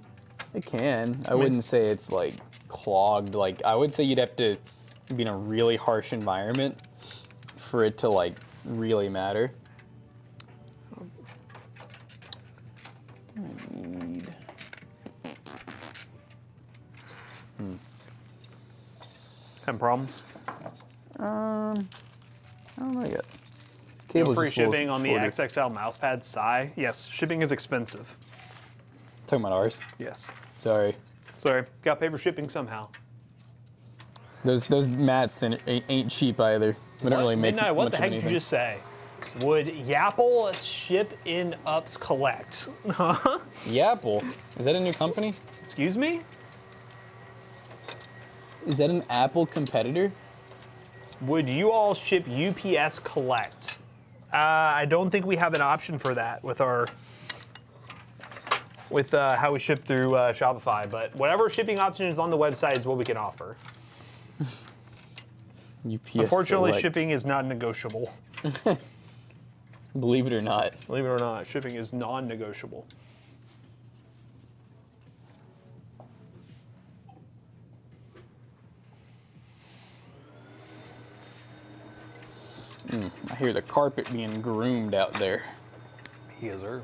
it can. I wouldn't say it's like clogged. Like, I would say you'd have to be in a really harsh environment for it to like really matter. I need. Having problems? I don't know yet. No Cable's free just a little shipping on the shorter. XXL mousepad Psy. Yes, shipping is expensive. Talking about ours. Yes. Sorry. Sorry, got to pay for shipping somehow. Those mats ain't cheap either. We don't really make Midnight, what much the of heck did anything. you just say? Would Yapple ship in ups collect? Huh? Yapple. Is that a new company? Excuse me? Is that an Apple competitor? Would you all ship UPS collect? I don't think we have an option for that with our how we ship through Shopify, but whatever shipping option is on the website is what we can offer. UPS Unfortunately, Select. shipping is not negotiable. Believe it or not. Believe it or not, shipping is non-negotiable. I hear the carpet being groomed out there. Yes, sir.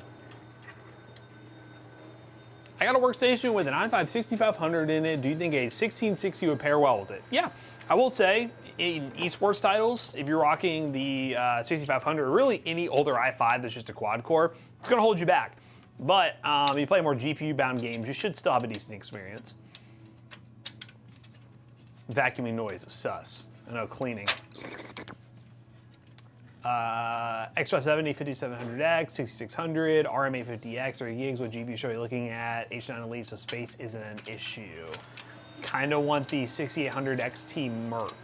I got a workstation with an i5-6500 in it. Do you think a 1660 would pair well with it? Yeah, I will say in esports titles, if you're rocking the 6500 or really any older i5 that's just a quad core, it's gonna hold you back. But if you play more GPU-bound games, you should still have a decent experience. Vacuuming noise is sus. I know, cleaning. X570, 5700X, 6600, RM850X, 30 gigs. What GPU should we be looking at? H9 Elite, so space isn't an issue. Kind of want the 6800 XT Merc.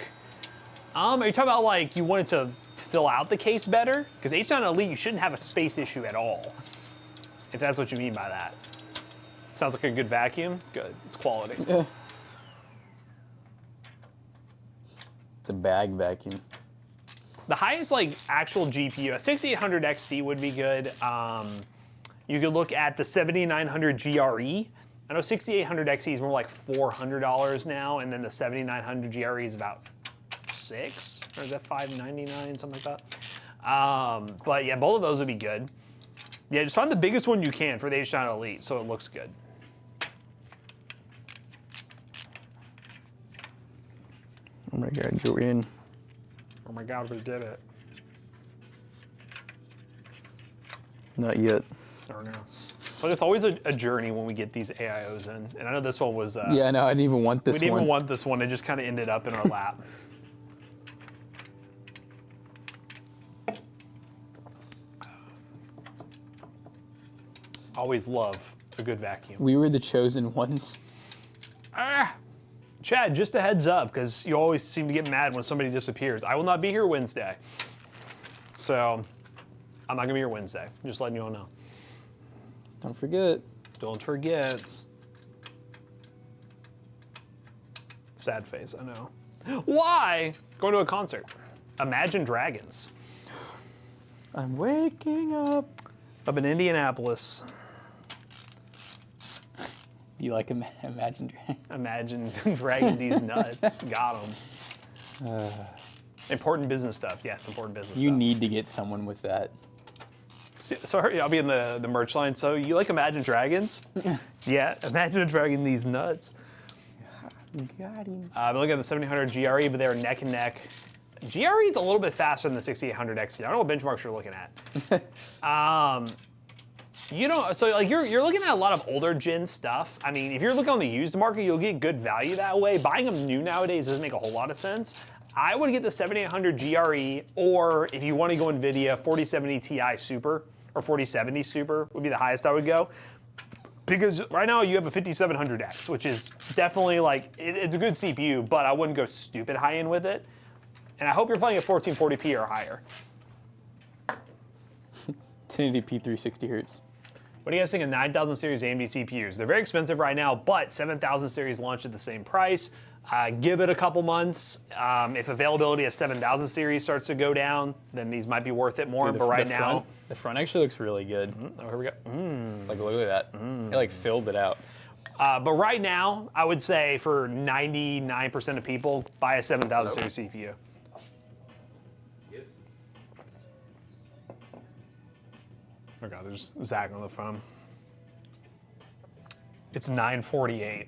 Are you talking about like you wanted to fill out the case better? Because H9 Elite, you shouldn't have a space issue at all. If that's what you mean by that. Sounds like a good vacuum. Good, it's quality. Yeah. It's a bag vacuum. The highest like actual GPU, a 6800 XT would be good. You could look at the 7900 GRE. I know 6800 XT is more like $400 now, and then the 7900 GRE is about $600, or is that $599, something like that. But yeah, both of those would be good. Yeah, just find the biggest one you can for the H9 Elite so it looks good. Oh my God, go in. Oh my God, we did it. Not yet. I don't know. But it's always a journey when we get these AIOs in. And I know this one was... yeah, no, I didn't even want this one. We didn't even want this one. It just kind of ended up in our lap. Always love a good vacuum. We were the chosen ones. Chad, just a heads up, because you always seem to get mad when somebody disappears. I will not be here Wednesday. So, I'm not going to be here Wednesday. Just letting you all know. Don't forget. Don't forget. Sad face, I know. Why? Going to a concert. Imagine Dragons. I'm waking up. Up in Indianapolis. You like Imagine Dragons? Imagine dragging these nuts. Got them. Important business stuff. Yes, important business stuff. You need to get someone with that. Sorry, I'll be in the merch line. So you like Imagine Dragons? Yeah, Imagine dragging these nuts. Got him. I've been looking at the 700 GRE, but they're neck and neck. GRE is a little bit faster than the 6800 XT. I don't know what benchmarks you're looking at. You know, so like you're looking at a lot of older gen stuff. I mean, if you're looking on the used market, you'll get good value that way. Buying them new nowadays doesn't make a whole lot of sense. I would get the 7800 GRE, or if you want to go NVIDIA, 4070 Ti Super or 4070 Super would be the highest I would go. Because right now you have a 5700X, which is definitely like, it's a good CPU, but I wouldn't go stupid high end with it. And I hope you're playing at 1440p or higher. 1080p 360 hertz. What do you guys think of 9000 series AMD CPUs? They're very expensive right now, but 7000 series launched at the same price. Give it a couple months. If availability of 7000 series starts to go down, then these might be worth it more. Dude, but right now, the front actually looks really good. oh, here we go. Like, look at that. It like filled it out. But right now, I would say for 99% of people, buy a 7000 series CPU. Yes. Oh God, there's Zach on the phone. It's 9:48.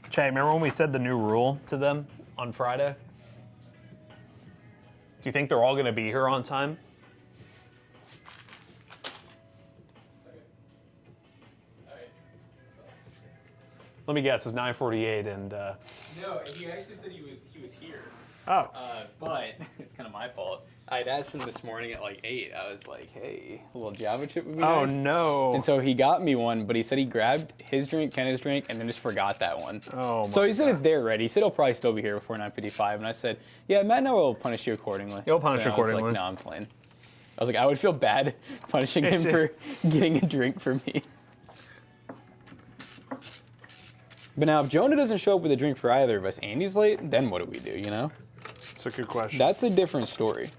Jay, remember when we said the new rule to them on Friday? Do you think they're all going to be here on time? Let me guess, it's 9:48 and... No, he actually said he was here. Oh. But it's kind of my fault. I'd asked him this morning at like 8. I was like, hey, a little Java chip would be nice. Oh, no. And so he got me one, but he said he grabbed his drink, Kenna's drink, and then just forgot that one. Oh, so he said God. it's there ready. He said he'll probably still be here before 9:55. And I said, yeah, Matt and I will punish you accordingly. He'll punish you I was accordingly. like, no, I'm playing. I was like, I would feel bad punishing him for getting a drink for me. But now, if Jonah doesn't show up with a drink for either of us, Andy's late, then what do we do, you know? That's a good question. That's a different story.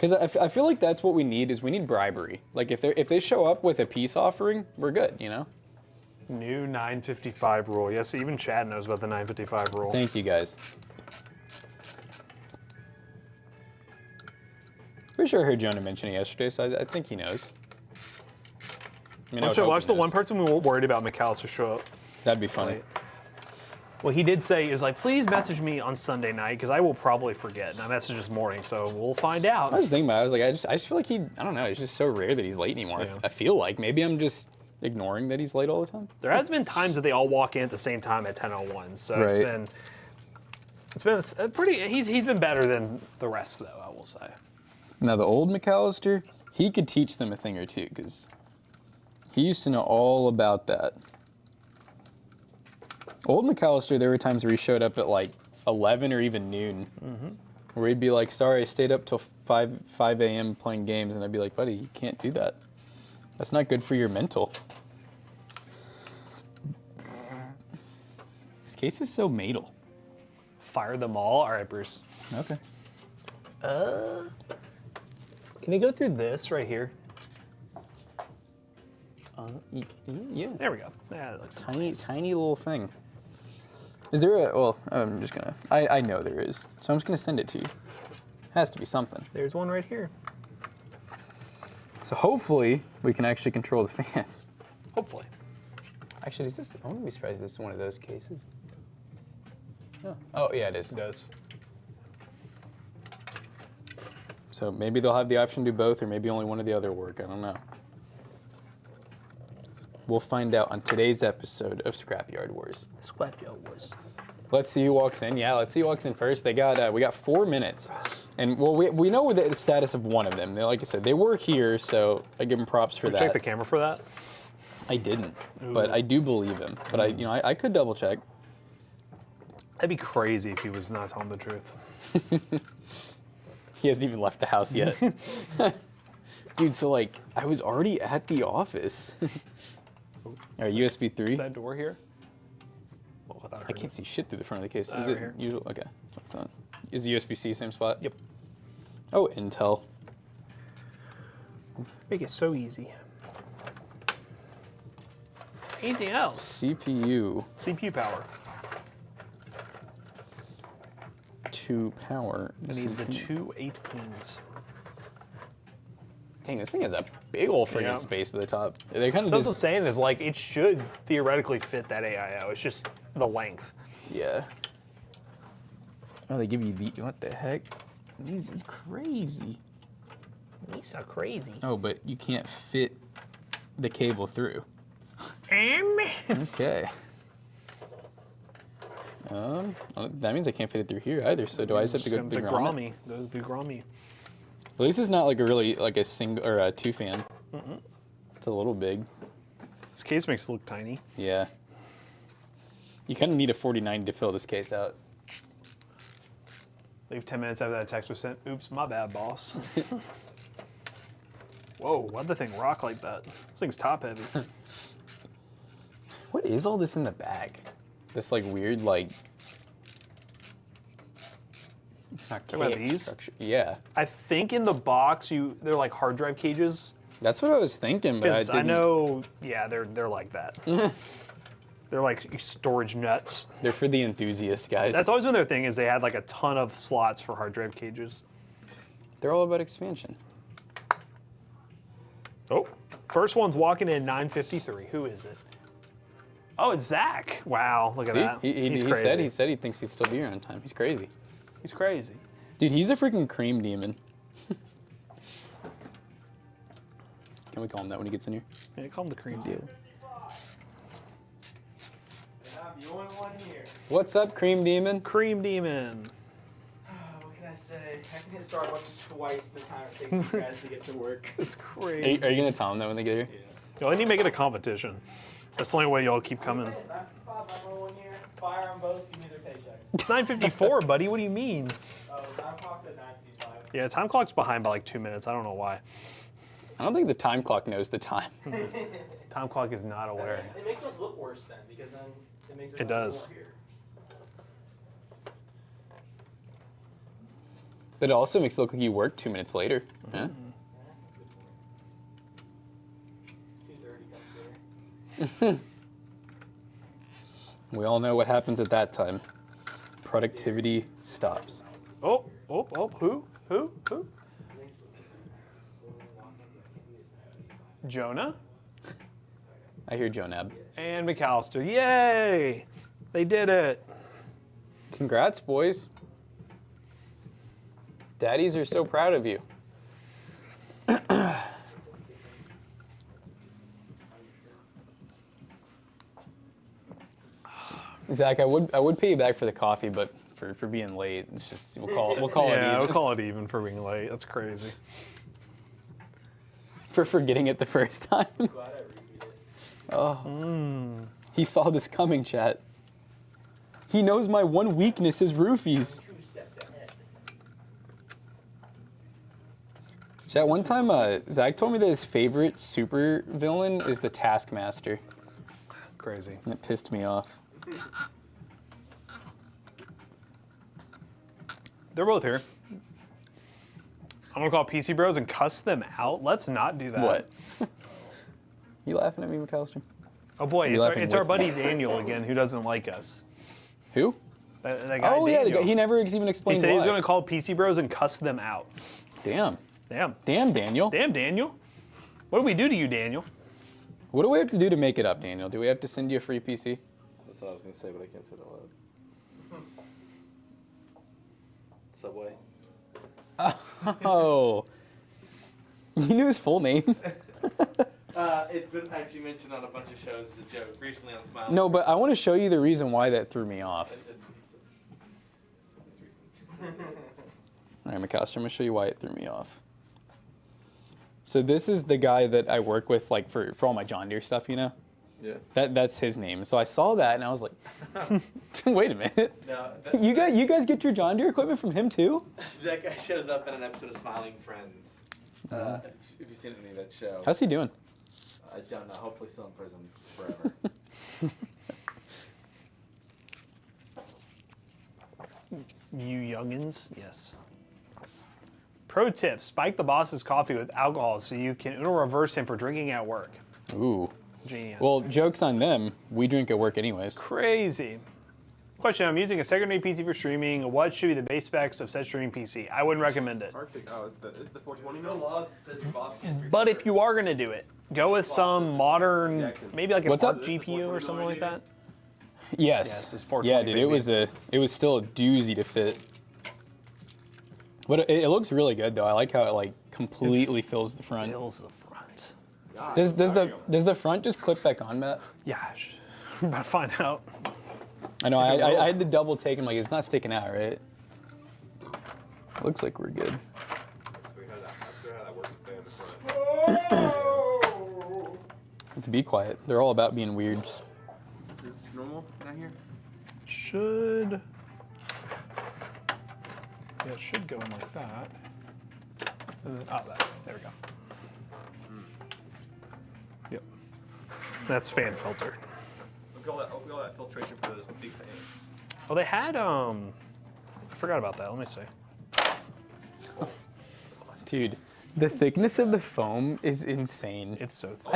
Because I feel like that's what we need is we need bribery. Like if they show up with a peace offering, we're good, you know? New 955 rule. Yes, even Chad knows about the 955 rule. Thank you guys. Pretty sure I heard Jonah mention it yesterday, so I think he knows. I mean, Watch the one person we were worried about McAllister show up. That'd be funny. Right. What he did say is like, please message me on Sunday night because I will probably forget. And I messaged this morning, so we'll find out. I was thinking about it. I was like, I just feel like I don't know, it's just so rare that he's late anymore. Yeah. I feel like maybe I'm just ignoring that he's late all the time. There has been times that they all walk in at the same time at 10:01, so Right. it's been a pretty. He's been better than the rest, though. I will say. Now the old McAllister, he could teach them a thing or two because he used to know all about that. Old McAllister, there were times where he showed up at like 11 or even noon, where he'd be like, sorry, I stayed up till 5 a.m. playing games, and I'd be like, buddy, you can't do that. That's not good for your mental. This case is so metal. Fire them all. All right, Bruce. Okay. Can you go through this right here? Yeah. There we go. Yeah, that looks Tiny little thing. Is there a, well, I'm just gonna, I know there is, so I'm just gonna send it to you. Has to be something. There's one right here. So hopefully we can actually control the fans. Hopefully. Actually, is this, I wouldn't be surprised if this is one of those cases. Oh yeah, it is. It does. So maybe they'll have the option to do both, or maybe only one or the other work, I don't know. We'll find out on today's episode of Scrapyard Wars. Scrapyard Wars. Let's see who walks in. Yeah, let's see who walks in first. We got 4 minutes, and well, we know the status of one of them. Like I said, they were here, so I give them props for that. Check the camera for that. I didn't, but I do believe him. But I could double check. That'd be crazy if he was not telling the truth. He hasn't even left the house yet. Dude, so like I was already at the office. All right, USB 3. Is that door here? Well, without I can't see shit through the front of the case. Is Over it here. usual? Okay. Is the USB-C same spot? Yep. Oh, Intel. Make it so easy. Anything else? CPU CPU power. to power. I need the CPU. 2 8-pins. Dang, this thing has a big old friggin' Yeah. space at the top. They kind of That's what I'm saying is like it should theoretically fit that AIO. It's just the length. yeah. Oh, they give you the, what the heck? This is crazy. He's so crazy. Oh, but you can't fit the cable through. Okay. That means I can't fit it through here either. So do I just have to go through grommet? Go through grommet. At least it's not like a really like a single or a 2-fan. It's a little big. This case makes it look tiny. Yeah. You kind of need a 49 to fill this case out. Leave 10 minutes after that text was sent. Oops, my bad, boss. Whoa, why'd the thing rock like that? This thing's top heavy. What is all this in the bag? This like weird like. It's not Talking about cage these? structure. Yeah. I think in the box they're like hard drive cages. That's what I was thinking, but I Because didn't. I know, yeah, they're like that. They're like storage nuts. They're for the enthusiast guys. That's always been their thing is they had like a ton of slots for hard drive cages. They're all about expansion. Oh, first one's walking in 9:53. Who is it? Oh, it's Zach. Wow, look at See, that. he crazy. said he thinks he'd still be here on time. He's crazy. He's crazy. Dude, he's a freaking cream demon. Can we call him that when he gets in here? Yeah, call him the cream Yeah. deal. I'm the only one here. What's up, cream demon? Cream demon. What can I say? I can hit Starbucks twice the time it takes you guys to get to work. It's Are crazy. you gonna tell him that when they get here? Y'all need to make it a competition. That's the only way y'all keep coming. It's 9:55, I'm on 1 year. Fire them both, give me their paychecks. It's 9:54, buddy. What do you mean? Oh, 9 o'clock's at 9:55. Yeah, time clock's behind by like 2 minutes. I don't know why. I don't think the time clock knows the time. Time clock is not aware. It makes us look worse then, because then it makes It it does. more here. But it also makes it look like you worked 2 minutes later. Huh? 2:30 comes there. We all know what happens at that time. Productivity stops. Oh, who? Jonah I hear Jonab. and McAllister. Yay! They did it. Congrats, boys. Daddies are so proud of you. Zach, I would pay you back for the coffee, but for being late, it's just we'll call it Yeah, even. we'll call it even for being late. That's crazy. For forgetting it the first time. Glad I repeated it. Oh. He saw this coming, chat. He knows my one weakness is roofies. 2 steps ahead. Chat, one time Zach told me that his favorite super villain is the Taskmaster. Crazy. And it pissed me off. They're both here. I'm gonna call PC Bros and cuss them out. Let's not do that. What? You laughing at me, McAllister? Oh boy, You it's laughing our with buddy Daniel again who doesn't like us. Who? That guy Oh yeah, the Daniel. guy, he never even He explained said he was why. gonna call PC Bros and cuss them out. Damn. Damn. Damn, Daniel. Damn, Daniel. What do we do to you, Daniel? What do we have to do to make it up, Daniel? Do we have to send you a free PC? That's what I was gonna say, but I can't say it out loud. Subway. Oh. You knew his full name? It's been actually mentioned on a bunch of shows as a joke. Recently on Smile. No, but I want to show you the reason why that threw me off. All right, McAllister, I'm going to show you why it threw me off. So this is the guy that I work with, like, for all my John Deere stuff, you know? Yeah. That's his name. So I saw that, and I was like, wait a minute. No, You guys get your John Deere equipment from him, too? that guy shows up in an episode of Smiling Friends. If you've seen any of that show. How's he doing? I don't know. Hopefully still in prison forever. You youngins, yes. Pro tip, spike the boss's coffee with alcohol so you can Uno reverse him for drinking at work. Ooh. Genius. Well, joke's on them. We drink at work anyways. Crazy. Question, I'm using a secondary PC for streaming. What should be the base specs of said streaming PC? I wouldn't recommend it. RTX. Oh, it's the 420 No mil. law says your boss can't. But if you are gonna do it, go with some modern, maybe like an What's up? ARC GPU or something like that. Yes. Yes, it's 420, Yeah, dude, baby. it was still a doozy to fit. But it looks really good though. I like how it like completely fills the front. Fills the front. God, Does damn. the front just clip back on, Matt? Yeah, I'm about to find out. I know. I had to double take. I'm like, it's not sticking out, right? Looks like we're good. That's weird how that works with the front. Let's be quiet. They're all about being weird. Is this normal down here? Should. Yeah, it should go in like that. And then, oh, there we go. Yep. That's fan filter. Look at all that filtration for those big fans. Oh, they had, I forgot about that. Let me see. Dude, the thickness of the foam is insane. It's so thick.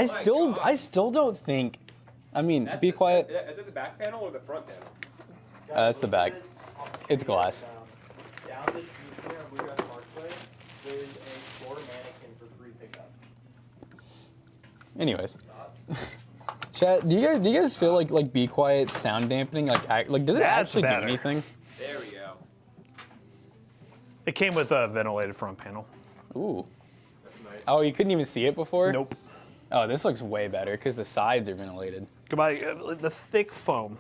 I still don't think. I mean, be quiet. Is it the back panel or the front panel? That's the back. It's glass. Down the street here on Bluegrass Parkway, there's a floor mannequin for free pickup. Anyways, chat. Do you guys feel like be quiet sound dampening like does it That's actually better. do anything? There we go. It came with a ventilated front panel. Ooh. That's nice. Oh, you couldn't even see it before? Nope. Oh, this looks way better because the sides are ventilated. Goodbye. The thick foam.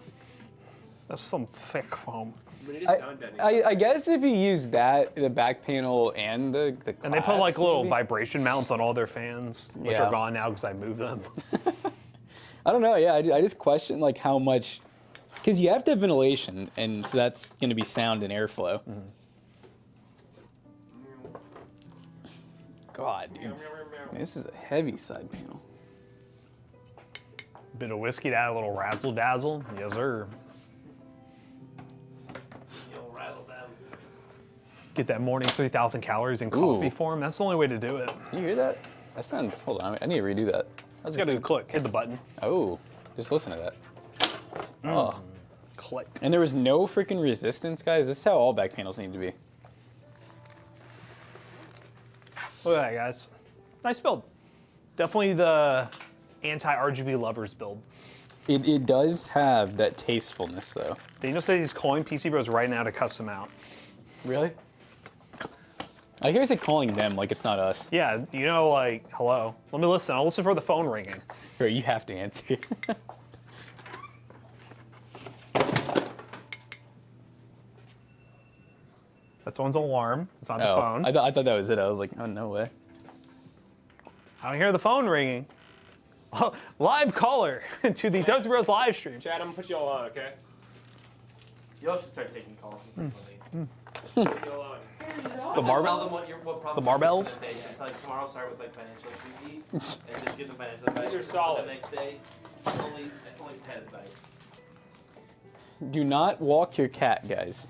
That's some thick foam. But it is sound deadening. I guess if you use that, the back panel and the glass, And they put like little maybe? vibration mounts on all their fans, which Yeah. are gone now because I moved them. I don't know. Yeah, I just question like how much, because you have to have ventilation, and so that's going to be sound and airflow. God, dude, this is a heavy side panel. Bit of whiskey to add a little razzle dazzle. Yes, sir. You'll rattle them. Get that morning 3,000 calories in coffee Ooh. form. That's the only way to do it. Can you hear that? That sounds, hold on, I need to redo that. Just gotta click, hit the button. Oh, just listen to that. Oh. Click. And there was no freaking resistance, guys. This is how all back panels need to be. Look at that, guys. Nice build. Definitely the anti-RGB lovers build. It does have that tastefulness, though. Daniel says he's calling PC Bros right now to cuss him out. Really? I hear he's calling them like it's not us. Yeah, you know, like, hello. Let me listen. I'll listen for the phone ringing. Bro, you have to answer. That's someone's alarm. It's not the Oh, phone. I thought that was it. I was like, oh, no way. I don't hear the phone ringing. Oh, live caller to the Toasty Bros live stream. Chad, I'm gonna put you all on, okay? Y'all should start taking calls. Hmm. Put you all on. The Tell them barbell? what problems The barbells? you're facing. Tell, like, tomorrow start with like financial easy, and just give them financial advice. These are And solid. The next day, only pet advice. Do not walk your cat, guys.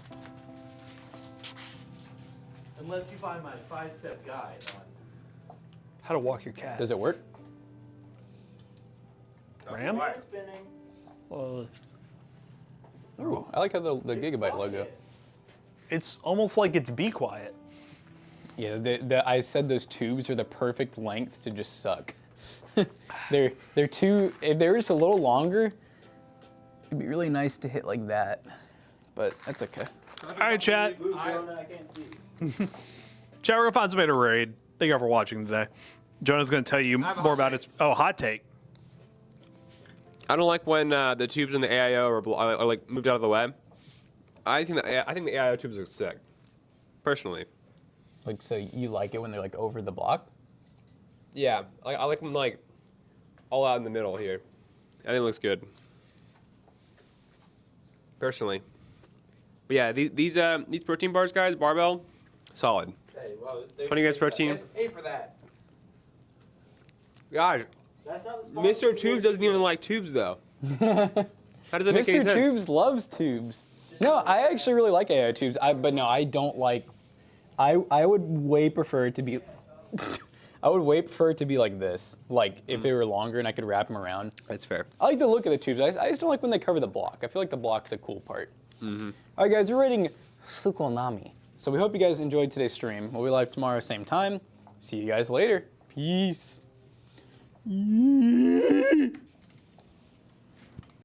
Unless you find my 5-step guide on. How to walk your cat. Does it work? Ram? Quiet. Spinning. Ooh, I like how the Gigabyte logo. It's almost like it's Be Quiet. Yeah, I said those tubes are the perfect length to just suck. they're too. If they were just a little longer, it'd be really nice to hit like that. But that's okay. All right, chat. Move, Jonah, I can't see. Chat, we're gonna find somebody to raid. Thank you all for watching today. Jonah's gonna tell you have a more hot about his. Oh, hot take. I don't like when the tubes in the AIO are like moved out of the way. I think the AIO tubes are sick, personally. Like, so you like it when they're like over the block? Yeah, I like them like all out in the middle here. I think it looks good, personally. But yeah, these protein bars, guys, barbell, solid. Hey, well, 20 grams protein. They have to pay for that. Gosh, That's not the spot. Mr. Tubes doesn't even like tubes though. How does that make any Mr. sense? Tubes loves tubes. No, I actually really like AO tubes. But no, I don't like. I would way prefer it to be. I would way prefer it to be like this. Like if they were longer and I could wrap them around. That's fair. I like the look of the tubes. I just don't like when they cover the block. I feel like the block's a cool part. All right, guys, we're rating Sukonami. So we hope you guys enjoyed today's stream. We'll be live tomorrow, same time. See you guys later. Peace.